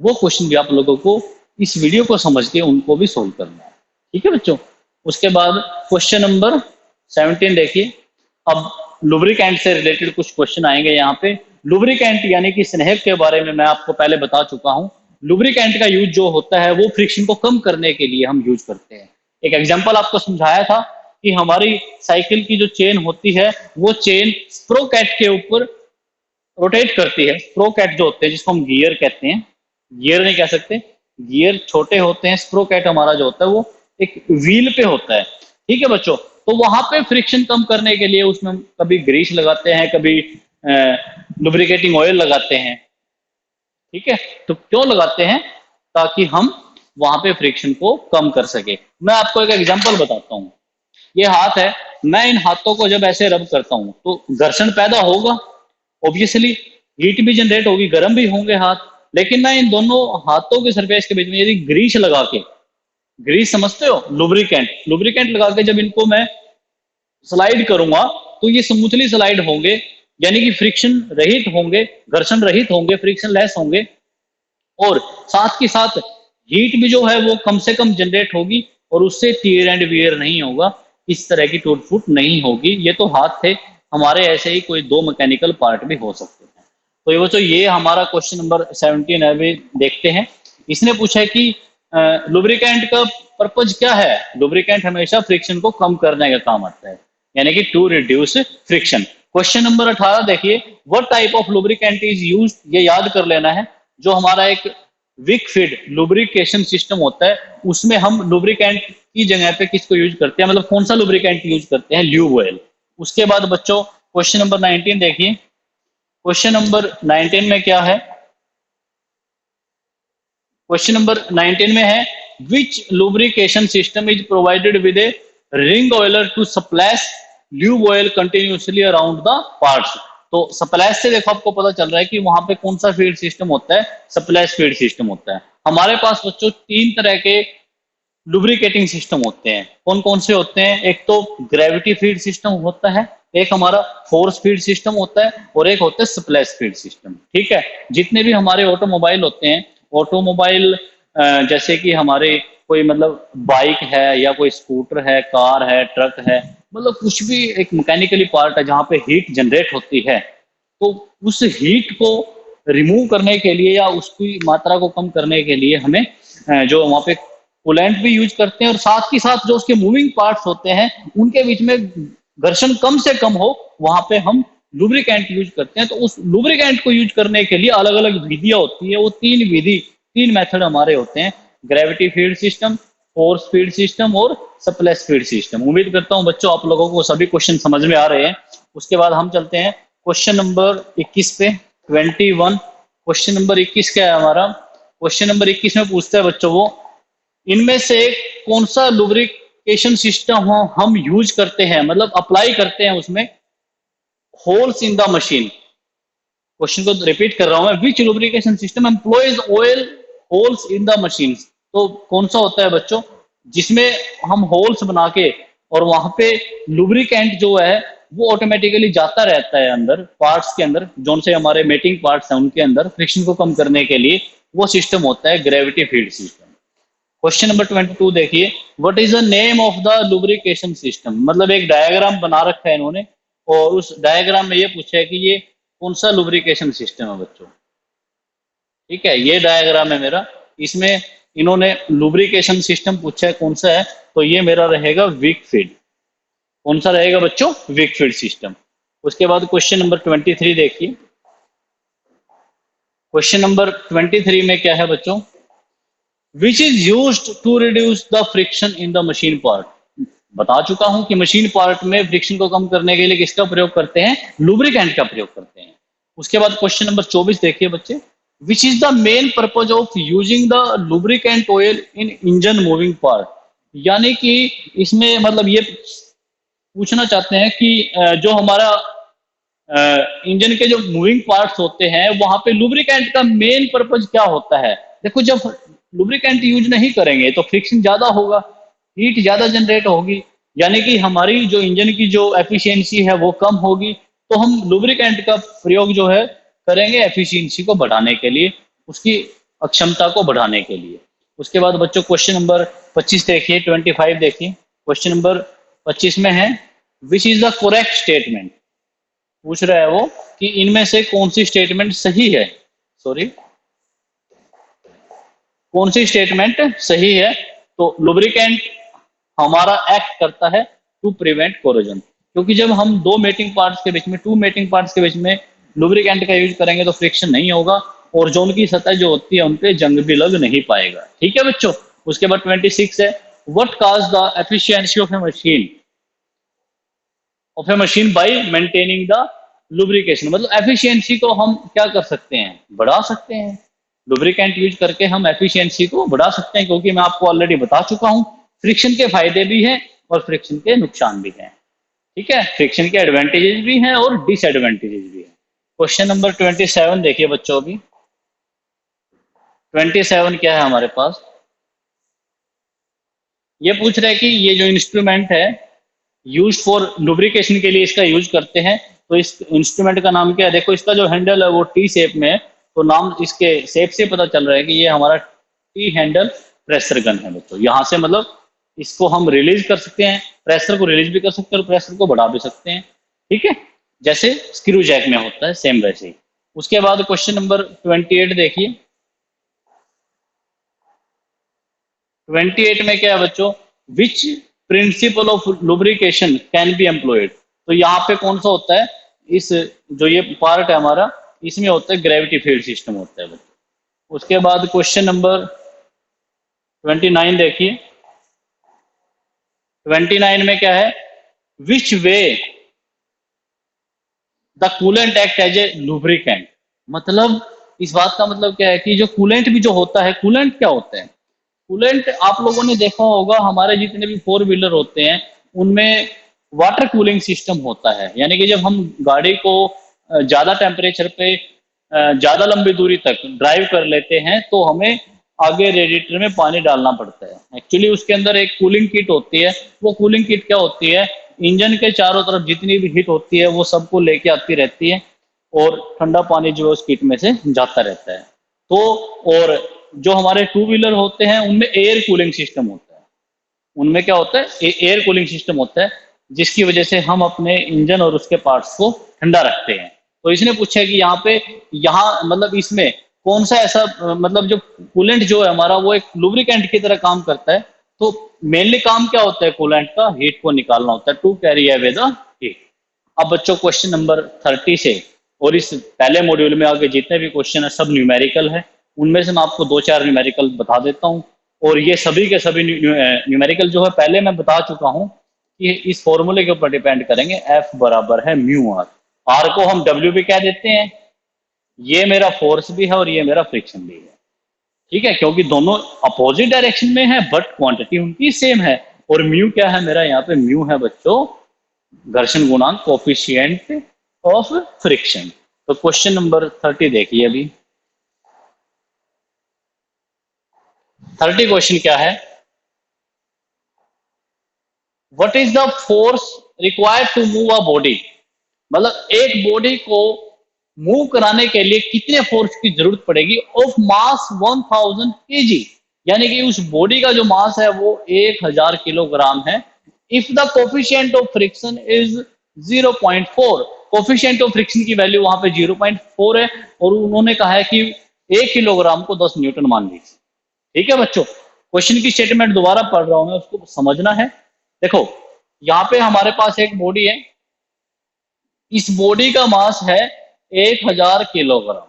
वो क्वेश्चन भी आप लोगों को इस वीडियो को समझ के उनको भी सोल्व करना है। ठीक है बच्चों, उसके बाद क्वेश्चन नंबर 17 देखिए। अब लुब्रिकेंट से रिलेटेड कुछ क्वेश्चन आएंगे यहाँ पे। लुब्रिकेंट यानी कि स्नेहक के बारे में मैं आपको पहले बता चुका हूँ। लुब्रिकेंट का यूज जो होता है वो फ्रिक्शन को कम करने के लिए हम यूज करते हैं। एक एग्जांपल आपको समझाया था कि हमारी साइकिल की जो चेन होती है वो चेन स्प्रोकेट के ऊपर रोटेट करती है। स्प्रोकेट जो होते हैं जिसको हम गियर कहते हैं, गियर नहीं कह सकते, गियर छोटे होते हैं, स्प्रोकेट हमारा जो होता है वो एक व्हील पे होता है। ठीक है बच्चों, तो वहां पे फ्रिक्शन कम करने के लिए उसमें कभी ग्रीस लगाते हैं, कभी लुब्रिकेटिंग ऑयल लगाते हैं। ठीक है, तो क्यों लगाते हैं, ताकि हम वहां पे फ्रिक्शन को कम कर सके। मैं आपको एक एग्जांपल बताता हूँ, ये हाथ है, मैं इन हाथों को जब ऐसे रब करता हूँ तो घर्षण पैदा होगा, ऑब्वियसली हीट भी जनरेट होगी, गर्म भी होंगे हाथ। लेकिन मैं इन दोनों हाथों के सरफेस के बीच में यदि ग्रीस लगा के, ग्रीस समझते हो, लुब्रिकेंट, लुब्रिकेंट लगा के जब इनको मैं स्लाइड करूंगा तो ये स्मूथली स्लाइड होंगे, यानी कि फ्रिक्शन रहित होंगे, घर्षण रहित होंगे, फ्रिक्शन लेस होंगे, और साथ के साथ हीट भी जो है वो कम से कम जनरेट होगी और उससे टीयर एंड वियर नहीं होगा, इस तरह की टूट फूट नहीं होगी। ये तो हाथ थे, हमारे ऐसे ही कोई दो मैकेनिकल पार्ट भी हो सकते हैं। तो ये बच्चों ये हमारा क्वेश्चन नंबर 17 है, अभी देखते हैं। इसने पूछा है कि लुब्रिकेंट का पर्पज क्या है। लुब्रिकेंट हमेशा फ्रिक्शन को कम करने का काम आता है, यानी कि to reduce friction. Question number 18 देखिए, what type of lubricant is used, ये याद कर लेना है। जो हमारा एक विक फीड लुब्रिकेशन सिस्टम होता है, उसमें हम लुब्रिकेंट की जगह पे किसको यूज करते हैं, मतलब कौन सा लुब्रिकेंट यूज करते हैं, ल्यूब ऑयल। उसके बाद बच्चों क्वेश्चन नंबर 19 देखिए। क्वेश्चन नंबर 19 में क्या है, क्वेश्चन नंबर 19 में है which lubrication system is provided with a ring oiler to splash lube oil continuously around the parts. तो स्प्लैश से देखो आपको पता चल रहा है कि वहां पे कौन सा फीड सिस्टम होता है, स्प्लैश फीड सिस्टम होता है। हमारे पास बच्चों तीन तरह के लुब्रिकेटिंग सिस्टम होते हैं। कौन कौन से होते हैं, एक तो ग्रेविटी फीड सिस्टम होता है, एक हमारा फोर्स फीड सिस्टम होता है, और एक होता है स्प्लैश फीड सिस्टम। ठीक है, जितने भी हमारे ऑटोमोबाइल होते हैं, ऑटोमोबाइल जैसे कि हमारे कोई मतलब बाइक है या कोई स्कूटर है, कार है, ट्रक है, मतलब कुछ भी एक मैकेनिकली पार्ट है जहाँ पे हीट जनरेट होती है, तो उस हीट को रिमूव करने के लिए या उसकी मात्रा को कम करने के लिए हमें जो वहाँ पे कूलेंट भी यूज करते हैं, और साथ ही साथ जो उसके मूविंग पार्ट्स होते हैं उनके बीच में घर्षण कम से कम हो, वहां पे हम लुब्रिकेंट यूज करते हैं। तो उस लुब्रिकेंट को यूज करने के लिए अलग अलग विधियां होती है, वो तीन विधि, तीन मेथड हमारे होते हैं, gravity feed system, force feed system और स्प्लैश फीड सिस्टम। उम्मीद करता हूं बच्चों आप लोगों को सभी क्वेश्चन समझ में आ रहे हैं। उसके बाद हम चलते हैं क्वेश्चन नंबर 21 पे, 21। क्वेश्चन नंबर 21 क्या है हमारा, क्वेश्चन नंबर 21 में पूछता है बच्चों वो, इनमें से कौन सा लुब्रिकेशन सिस्टम हम यूज करते हैं, मतलब अप्लाई करते हैं उसमें holes in the machine. Question को रिपीट कर रहा हूं मैं, which lubrication system employs oil holes in the machine. तो कौन सा होता है बच्चों जिसमें हम होल्स बना के और वहां पे लुब्रिकेंट जो है वो ऑटोमेटिकली जाता रहता है अंदर पार्ट्स के अंदर, जो से हमारे मेटिंग पार्ट्स हैं उनके अंदर फ्रिक्शन को कम करने के लिए, वो सिस्टम होता है gravity feed system. Question number 22 देखिए, what is the name of the lubrication system. मतलब एक डायग्राम बना रखा है इन्होंने, और उस डायग्राम में ये पूछा है कि ये कौन सा लुब्रिकेशन सिस्टम है बच्चों। ठीक है, ये डायग्राम है मेरा, इसमें इन्होंने लुब्रिकेशन सिस्टम पूछा है कौन सा है, तो ये मेरा रहेगा विक फीड। कौन सा रहेगा बच्चों, विक फीड सिस्टम। उसके बाद क्वेश्चन नंबर 23 देखिए। क्वेश्चन नंबर 23 में क्या है बच्चों, which is used to reduce the friction in the machine part. बता चुका हूं कि मशीन पार्ट में फ्रिक्शन को कम करने के लिए किसका प्रयोग करते हैं, लुब्रिकेंट का प्रयोग करते हैं। उसके बाद क्वेश्चन नंबर 24 देखिए बच्चे, which is the main purpose of using the lubricant oil in engine moving part. यानी कि इसमें मतलब ये पूछना चाहते हैं कि जो हमारा इंजन के जो मूविंग पार्ट्स होते हैं वहां पे लुब्रिकेंट का मेन पर्पज क्या होता है। देखो जब लुब्रिकेंट यूज नहीं करेंगे तो फ्रिक्शन ज्यादा होगा, हीट ज्यादा जनरेट होगी, यानी कि हमारी जो इंजन की जो एफिशिएंसी है वो कम होगी। तो हम लुब्रिकेंट का प्रयोग जो है करेंगे एफिशिएंसी को बढ़ाने के लिए, उसकी अक्षमता को बढ़ाने के लिए। उसके बाद बच्चों क्वेश्चन नंबर 25 देखिए, 25 देखिए। क्वेश्चन नंबर 25 में है which is the correct statement. पूछ रहा है वो कि इनमें से कौन सी स्टेटमेंट सही है, सॉरी कौन सी स्टेटमेंट सही है। तो लुब्रिकेंट हमारा एक्ट करता है टू प्रिवेंट कोरोजन, क्योंकि जब हम दो मेटिंग पार्ट्स के बीच में, टू मेटिंग पार्ट्स के बीच में लुब्रिकेंट का यूज करेंगे तो फ्रिक्शन नहीं होगा, और जो उनकी सतह जो होती है उनपे जंग भी लग नहीं पाएगा। ठीक है बच्चों। उसके बाद 26 है, what cause the efficiency of A machine bye maintaining the lubrication. मतलब एफिशिएंसी को हम क्या कर सकते हैं, बढ़ा सकते हैं। लुब्रिकेंट यूज करके हम एफिशिएंसी को बढ़ा सकते हैं, क्योंकि मैं आपको ऑलरेडी बता चुका हूं फ्रिक्शन के फायदे भी हैं और फ्रिक्शन के नुकसान भी हैं। ठीक है, फ्रिक्शन के एडवांटेजेस भी हैं और डिसएडवांटेजेस भी हैं। क्वेश्चन नंबर 27 देखिए बच्चों, अभी 27 क्या है हमारे पास, ये पूछ रहे हैं कि ये जो इंस्ट्रूमेंट है यूज फॉर लुब्रिकेशन के लिए इसका यूज करते हैं, तो इस इंस्ट्रूमेंट का नाम क्या है। देखो इसका जो हैंडल है वो टी शेप में है, तो नाम इसके शेप से पता चल रहा है कि ये हमारा टी हैंडल प्रेशर गन है बच्चों। यहाँ से मतलब इसको हम रिलीज कर सकते हैं, प्रेशर को रिलीज भी कर सकते हैं और प्रेशर को बढ़ा भी सकते हैं। ठीक है, जैसे स्क्रू जैक में होता है सेम वैसे ही। उसके बाद क्वेश्चन नंबर 28 देखिए। 28 में क्या है बच्चों, which principle of lubrication can be employed. तो यहाँ पे कौन सा होता है, इस जो ये पार्ट है हमारा इसमें होता है ग्रेविटी फील्ड सिस्टम होता है बच्चों। उसके बाद क्वेश्चन नंबर 29 देखिए। 29 में क्या है, which way the coolant act as a lubricant. मतलब इस बात का मतलब क्या है कि जो कूलेंट भी जो होता है, कूलेंट क्या होता है, कूलेंट आप लोगों ने देखा होगा हमारे जितने भी फोर व्हीलर होते हैं उनमें वाटर कूलिंग सिस्टम होता है। यानी कि जब हम गाड़ी को ज्यादा टेम्परेचर पे ज्यादा लंबी दूरी तक ड्राइव कर लेते हैं तो हमें आगे रेडिएटर में पानी डालना पड़ता है। एक्चुअली उसके अंदर एक कूलिंग किट होती है। वो कूलिंग किट क्या होती है, इंजन के चारों तरफ जितनी भी हीट होती है वो सबको लेके आती रहती है और ठंडा पानी जो है उस किट में से जाता रहता है। तो और जो हमारे टू व्हीलर होते हैं उनमें एयर कूलिंग सिस्टम होता है। उनमें क्या होता है, एयर कूलिंग सिस्टम होता है जिसकी वजह से हम अपने इंजन और उसके पार्ट्स को ठंडा रखते हैं। तो इसने पूछा कि यहाँ पे, यहाँ मतलब इसमें कौन सा ऐसा मतलब जो कूलेंट जो है हमारा वो एक लुब्रिकेंट की तरह काम करता है। तो मेनली काम क्या होता है कूलेंट का, हीट को निकालना होता है, to carry away the heat. अब बच्चों क्वेश्चन नंबर 30 से, और इस पहले मॉड्यूल में आगे जितने भी क्वेश्चन है सब न्यूमेरिकल है। उनमें से मैं आपको दो चार न्यूमेरिकल बता देता हूँ। और ये सभी के सभी न्यूमेरिकल जो है पहले मैं बता चुका हूँ कि इस फॉर्मूले के ऊपर डिपेंड करेंगे। एफ बराबर है म्यू आर, आर को हम डब्ल्यू भी कह देते हैं। ये मेरा फोर्स भी है और ये मेरा फ्रिक्शन भी है, ठीक है, क्योंकि दोनों अपोजिट डायरेक्शन में है बट क्वांटिटी उनकी सेम है। और म्यू क्या है मेरा, यहाँ पे म्यू है बच्चों घर्षण गुणांक, कोफिशिएंट ऑफ फ्रिक्शन। तो क्वेश्चन नंबर 30 देखिए अभी। 30 क्वेश्चन क्या है, what is the force required to move a body. मतलब एक बॉडी को मूव कराने के लिए कितने फोर्स की जरूरत पड़ेगी ऑफ मास 1000 kg। यानी कि उस बॉडी का जो मास है वो 1000 किलोग्राम है। If the coefficient of friction is 0.4, coefficient of friction की वैल्यू वहां पे 0.4 है और उन्होंने कहा है कि 1 किलोग्राम को 10 न्यूटन मान लीजिए। ठीक है बच्चों, क्वेश्चन की स्टेटमेंट दोबारा पढ़ रहा हूं मैं, उसको समझना है। देखो यहाँ पे हमारे पास एक बॉडी है, इस बॉडी का मास है 1000 किलोग्राम।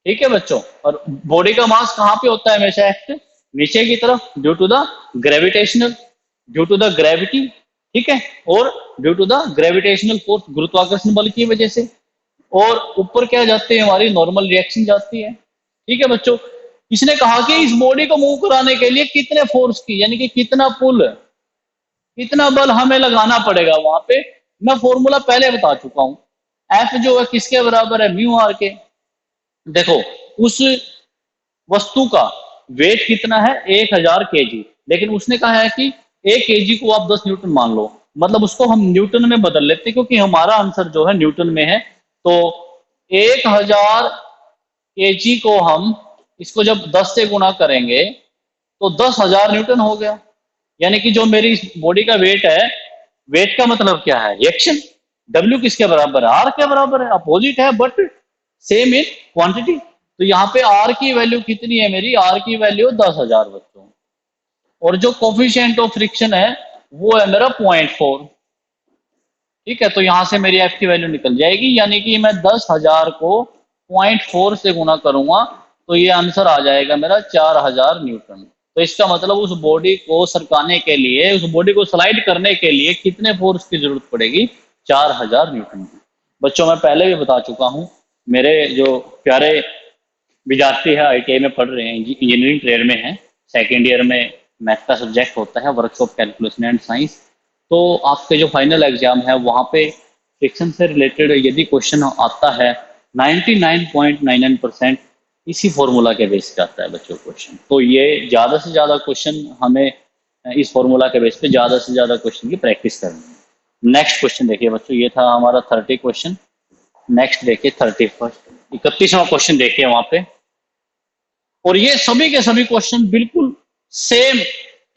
ठीक है बच्चों, और बॉडी का मास कहाँ पे होता है हमेशा, एक्ट नीचे की तरफ, due to the gravitational, due to the gravity, ठीक है, और due to the gravitational force, गुरुत्वाकर्षण बल की वजह से। और ऊपर क्या जाती है हमारी, नॉर्मल रिएक्शन जाती है। ठीक है बच्चों, इसने कहा कि इस बॉडी को मूव कराने के लिए कितने फोर्स की, यानी कि कितना पुल, कितना बल हमें लगाना पड़ेगा वहां पे। मैं फॉर्मूला पहले बता चुका हूं, एफ जो है किसके बराबर है, म्यू आर के। देखो उस वस्तु का वेट कितना है, 1000 केजी, लेकिन उसने कहा है कि 1 केजी को आप 10 न्यूटन मान लो। मतलब उसको हम न्यूटन में बदल लेते हैं क्योंकि हमारा आंसर जो है न्यूटन में है। तो 1000 केजी को हम इसको जब 10 से गुणा करेंगे तो 10,000 न्यूटन हो गया। यानी कि जो मेरी बॉडी का वेट है, वेट का मतलब क्या है, रिएक्शन। डब्ल्यू किसके बराबर है, आर के बराबर है, अपोजिट है बट सेम इन क्वांटिटी। तो यहाँ पे आर की वैल्यू कितनी है मेरी, आर की वैल्यू 10,000 बच्चों। और जो कोफिशिएंट ऑफ फ्रिक्शन है वो है मेरा 0.4। ठीक है, तो यहां से मेरी एफ की वैल्यू निकल जाएगी, यानी कि मैं 10,000 को 0.4 से गुना करूंगा तो ये आंसर आ जाएगा मेरा 4000 न्यूटन। तो इसका मतलब उस बॉडी को सरकाने के लिए, उस बॉडी को स्लाइड करने के लिए कितने फोर्स की जरूरत पड़ेगी, 4000 न्यूटन की। बच्चों मैं पहले भी बता चुका हूँ, मेरे जो प्यारे विद्यार्थी है आईटीआई में पढ़ रहे हैं, इंजीनियरिंग ट्रेड में है, सेकेंड ईयर में मैथ का सब्जेक्ट होता है, वर्कशॉप कैलकुलेशन एंड साइंस। तो आपके जो फाइनल एग्जाम है वहाँ पे फ्रिक्शन से रिलेटेड यदि क्वेश्चन आता है 99.99% इसी फॉर्मूला के बेस पे आता है बच्चों क्वेश्चन। तो ये ज़्यादा से ज़्यादा क्वेश्चन हमें इस फॉर्मूला के बेस पे ज़्यादा से ज़्यादा क्वेश्चन की प्रैक्टिस करनी है। नेक्स्ट क्वेश्चन देखिए बच्चों, ये था हमारा 30 क्वेश्चन। नेक्स्ट देखिए 31, 31वां क्वेश्चन देखिए वहां पे। और ये सभी के सभी क्वेश्चन बिल्कुल सेम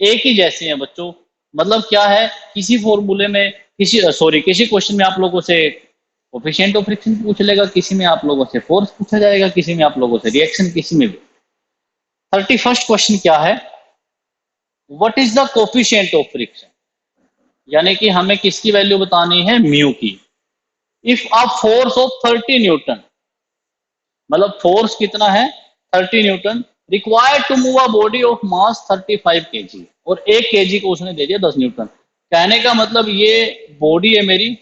एक ही जैसे हैं बच्चों। मतलब क्या है, किसी फॉर्मूले में, किसी क्वेश्चन में आप लोगों से कोफिशिएंट ऑफ फ्रिक्शन पूछ लेगा, किसी में आप लोगों से फोर्स पूछा जाएगा, किसी में आप लोगों से रिएक्शन, किसी में भी। 31st क्वेश्चन क्या है, what is the coefficient of friction. यानी कि हमें किसकी वैल्यू बतानी है, म्यू की। If a force of 30 newton, मतलब फोर्स कितना है 30 newton required to move a body of mass 35 kg, और 1 केजी को उसने दे दिया 10 न्यूटन। कहने का मतलब ये बॉडी है मेरी,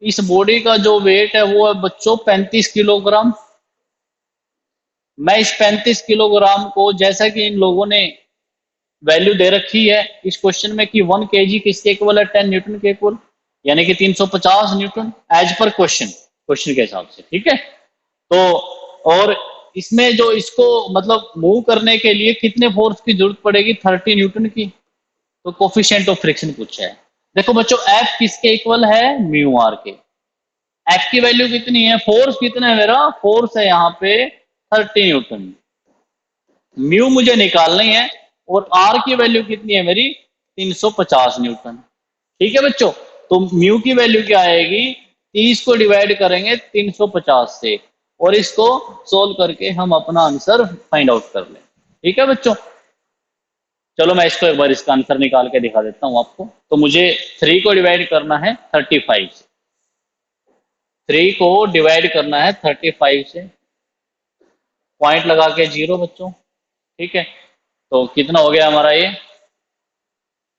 इस बॉडी का जो वेट है वो है बच्चों 35 किलोग्राम। मैं इस 35 किलोग्राम को, जैसा कि इन लोगों ने वैल्यू दे रखी है इस क्वेश्चन में कि 1 केजी किसके इक्वल है, 10 न्यूटन के इक्वल, यानी कि 350 newton as per question, question के हिसाब से, ठीक है। तो और इसमें जो इसको मतलब मूव करने के लिए कितने फोर्स की जरूरत पड़ेगी, 30 न्यूटन की। तो कोफिशिएंट ऑफ फ्रिक्शन पूछा है। देखो बच्चों एफ किसके इक्वल है, म्यू आर के। एफ की वैल्यू कितनी है, फोर्स कितना है मेरा, फोर्स है यहाँ पे 30 न्यूटन, म्यू मुझे निकालनी है, और आर की वैल्यू कितनी है मेरी 350 न्यूटन, ठीक है बच्चों। तो म्यू की वैल्यू क्या आएगी, 30 को डिवाइड करेंगे 350 से, और इसको सोल्व करके हम अपना आंसर फाइंड आउट कर लें, ठीक है बच्चों। चलो मैं इसको एक बार इसका आंसर निकाल के दिखा देता हूं आपको। तो मुझे 3 को डिवाइड करना है 35 से, 3 को डिवाइड करना है 35 से, पॉइंट लगा के 0 बच्चों, ठीक है। तो कितना हो गया हमारा, ये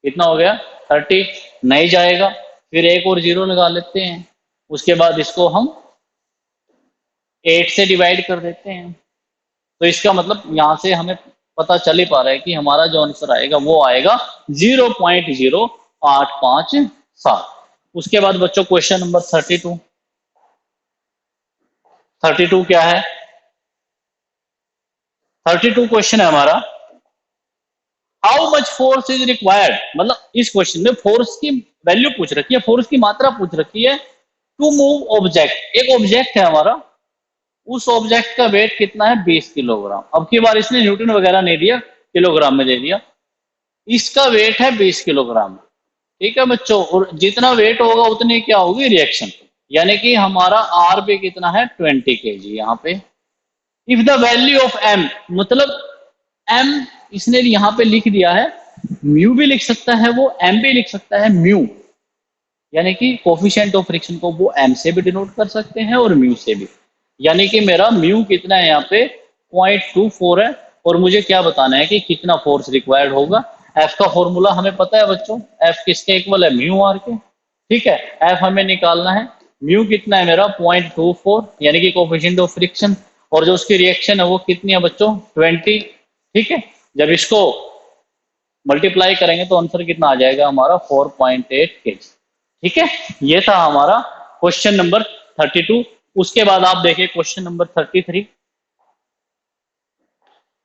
कितना हो गया 30, नहीं जाएगा, फिर एक और 0 लगा लेते हैं, उसके बाद इसको हम 8 से डिवाइड कर देते हैं। तो इसका मतलब यहाँ से हमें पता चल ही पा रहा है कि हमारा जो आंसर आएगा वो आएगा 0.0857। उसके बाद बच्चों क्वेश्चन नंबर 32, 32 क्या है, 32 क्वेश्चन है हमारा, how much force is required, मतलब इस क्वेश्चन में फोर्स की वैल्यू पूछ रखी है, फोर्स की मात्रा पूछ रखी है, टू मूव ऑब्जेक्ट। एक ऑब्जेक्ट है हमारा, उस ऑब्जेक्ट का वेट कितना है 20 किलोग्राम। अब की बार इसने न्यूटन वगैरह नहीं दिया, किलोग्राम में दे दिया। इसका वेट है 20 किलोग्राम, ठीक है बच्चों, और जितना वेट होगा उतनी क्या होगी रिएक्शन, यानी कि हमारा आर पे कितना है 20 केजी यहाँ पे। If the value of M, मतलब एम इसने यहाँ पे लिख दिया है, म्यू भी लिख सकता है वो, एम भी लिख सकता है, म्यू यानी कि कोफिशिएंट ऑफ फ्रिक्शन को वो एम से भी डिनोट कर सकते हैं और म्यू से भी। यानी कि मेरा म्यू कितना है यहाँ पे 0.24 है, और मुझे क्या बताना है कि कितना फोर्स रिक्वायर्ड होगा। एफ का फॉर्मूला हमें पता है बच्चों, एफ किसके इक्वल है, म्यू आर के, ठीक है। एफ हमें निकालना है, म्यू कितना है मेरा 0.24, यानी कि कोफिशिएंट ऑफ फ्रिक्शन, और जो उसकी रिएक्शन है वो कितनी है बच्चों 20, ठीक है। जब इसको मल्टीप्लाई करेंगे तो आंसर कितना आ जाएगा हमारा 4.8 केजी, ठीक है। ये था हमारा क्वेश्चन नंबर 32। उसके बाद आप देखिए क्वेश्चन नंबर 33।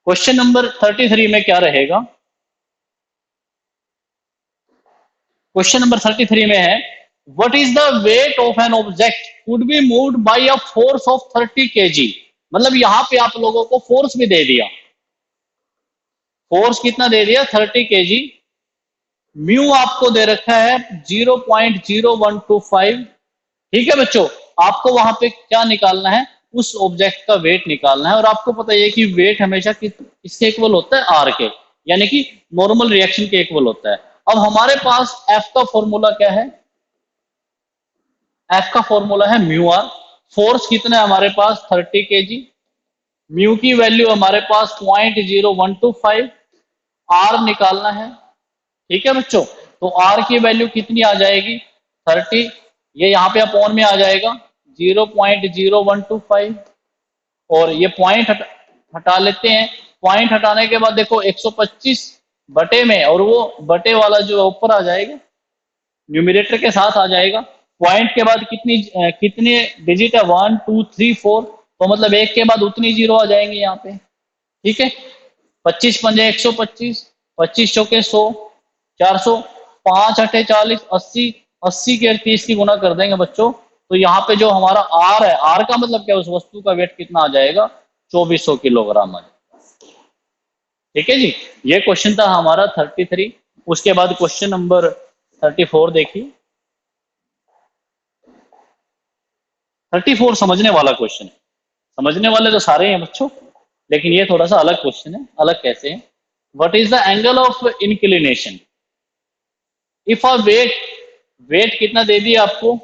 क्वेश्चन नंबर 33 में क्या रहेगा, क्वेश्चन नंबर 33 में है what is the weight of an object could be moved by a force of 30 KG. मतलब यहाँ पे आप लोगों को फोर्स भी दे दिया, फोर्स कितना दे दिया 30 केजी, म्यू आपको दे रखा है 0.0125, ठीक है बच्चों। आपको वहां पे क्या निकालना है, उस ऑब्जेक्ट का वेट निकालना है, और आपको पता है कि वेट हमेशा किसके इक्वल होता है, आर के, यानी कि नॉर्मल रिएक्शन के इक्वल होता है। अब हमारे पास एफ का फॉर्मूला क्या है, एफ का फॉर्मूला है म्यू आर। फोर्स कितना है हमारे पास 30 केजी, म्यू की वैल्यू हमारे पास 0.0125, आर निकालना है, ठीक है बच्चों। तो आर की वैल्यू कितनी आ जाएगी 30, ये यहाँ पे अपॉन में आ जाएगा 0.0125, और ये पॉइंट हटा लेते हैं। पॉइंट हटाने के बाद देखो 125 बटे में, और वो बटे वाला जो ऊपर आ जाएगा न्यूमिरेटर के साथ आ जाएगा। पॉइंट के बाद कितने डिजिट है 1 2 3 4, तो मतलब एक के बाद उतनी जीरो आ जाएंगे यहाँ पे, ठीक है। 25 पंजे 125, 25 चौके 100, 400, 5 अठे 40, 80, 80 के 30 की गुना कर देंगे बच्चों। तो यहाँ पे जो हमारा आर है, आर का मतलब क्या, उस वस्तु का वेट कितना आ जाएगा 2400 किलोग्राम आ जाएगा, ठीक है जी। ये क्वेश्चन था हमारा 33। उसके बाद क्वेश्चन नंबर 34 देखिए। 34 समझने वाला क्वेश्चन है, समझने वाले तो सारे हैं बच्चों, लेकिन ये थोड़ा सा अलग क्वेश्चन है। अलग कैसे है, what is the angle of inclination if a weight, weight कितना दे दिया आपको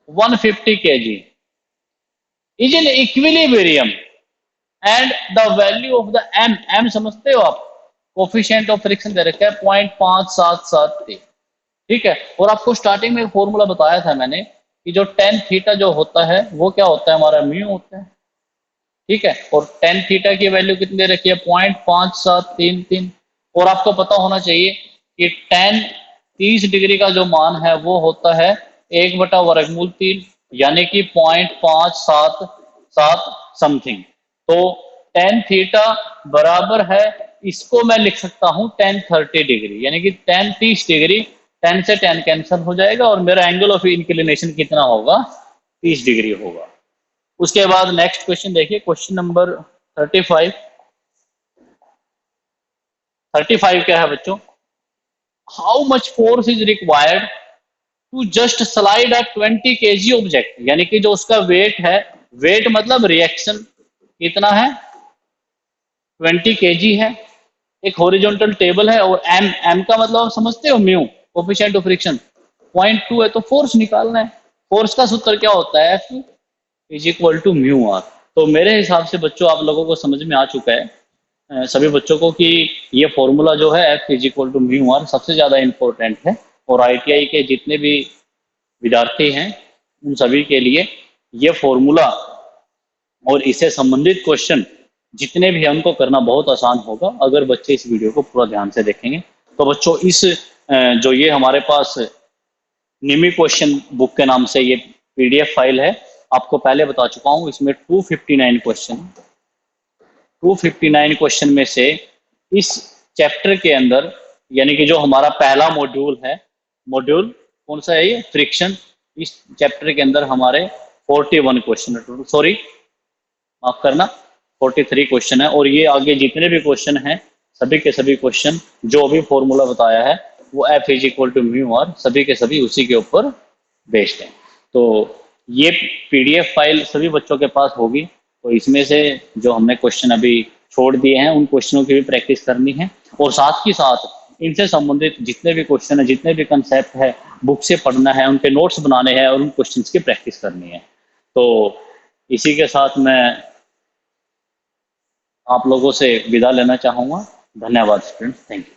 150 kg, is in equilibrium and the value of the M, M समझते हो आप, कोफिशिएंट ऑफ फ्रिक्शन दे रखा है 0.577, ठीक है। और आपको स्टार्टिंग में एक फॉर्मूला बताया था मैंने कि जो टेन थीटा जो होता है वो क्या होता है, हमारा म्यू होता है, ठीक है। और टेन थीटा की वैल्यू कितनी दे रखी है, 0.5733। और आपको पता होना चाहिए कि टेन 30 डिग्री का जो मान है वो होता है 1/√3, यानी कि 0.577 समथिंग। तो टेन थीटा बराबर है, इसको मैं लिख सकता हूं टेन 30 डिग्री, यानी कि टेन 30 डिग्री, टेन से टेन कैंसिल हो जाएगा और मेरा एंगल ऑफ इंक्लिनेशन कितना होगा, 30 डिग्री होगा। उसके बाद नेक्स्ट क्वेश्चन देखिए, क्वेश्चन नंबर 35। 35 क्या है बच्चों, how much force is required to just slide a 20 kg object, यानी कि जो उसका वेट है, वेट मतलब रिएक्शन कितना है, 20 kg है, एक हॉरिजॉन्टल टेबल है, और एम, एम का मतलब आप समझते हो, म्यू कोफिशिएंट ऑफ फ्रिक्शन 0.2 है, तो फोर्स निकालना है। फोर्स का सूत्र क्या होता है, F is equal to mu R. तो मेरे हिसाब से बच्चों आप लोगों को समझ में आ चुका है, सभी बच्चों को, कि ये फॉर्मूला जो है F is equal to mu R सबसे ज़्यादा इंपॉर्टेंट है। और आईटीआई के जितने भी विद्यार्थी हैं उन सभी के लिए ये फॉर्मूला और इससे संबंधित क्वेश्चन जितने भी हैं उनको करना बहुत आसान होगा अगर बच्चे इस वीडियो को पूरा ध्यान से देखेंगे। तो बच्चों इस जो ये हमारे पास निमी क्वेश्चन बुक के नाम से ये पीडीएफ फाइल है, आपको पहले बता चुका हूँ, इसमें 259 क्वेश्चन, 259 क्वेश्चन में से इस चैप्टर के अंदर, यानी कि जो हमारा पहला मॉड्यूल है, मॉड्यूल कौन सा है ये, फ्रिक्शन, इस चैप्टर के अंदर हमारे 41 क्वेश्चन, सॉरी माफ करना, 43 क्वेश्चन है। और ये आगे जितने भी क्वेश्चन हैं सभी के सभी क्वेश्चन जो अभी फॉर्मूला बताया है वो F is equal to mu R, सभी के सभी उसी के ऊपर बेस्ड हैं। तो ये पीडीएफ फाइल सभी बच्चों के पास होगी, तो इसमें से जो हमने क्वेश्चन अभी छोड़ दिए हैं उन क्वेश्चनों की भी प्रैक्टिस करनी है, और साथ ही साथ इनसे संबंधित जितने भी क्वेश्चन है, जितने भी कंसेप्ट है, बुक से पढ़ना है, उनके नोट्स बनाने हैं और उन क्वेश्चंस की प्रैक्टिस करनी है। तो इसी के साथ मैं आप लोगों से विदा लेना चाहूँगा। धन्यवाद स्टूडेंट, थैंक यू।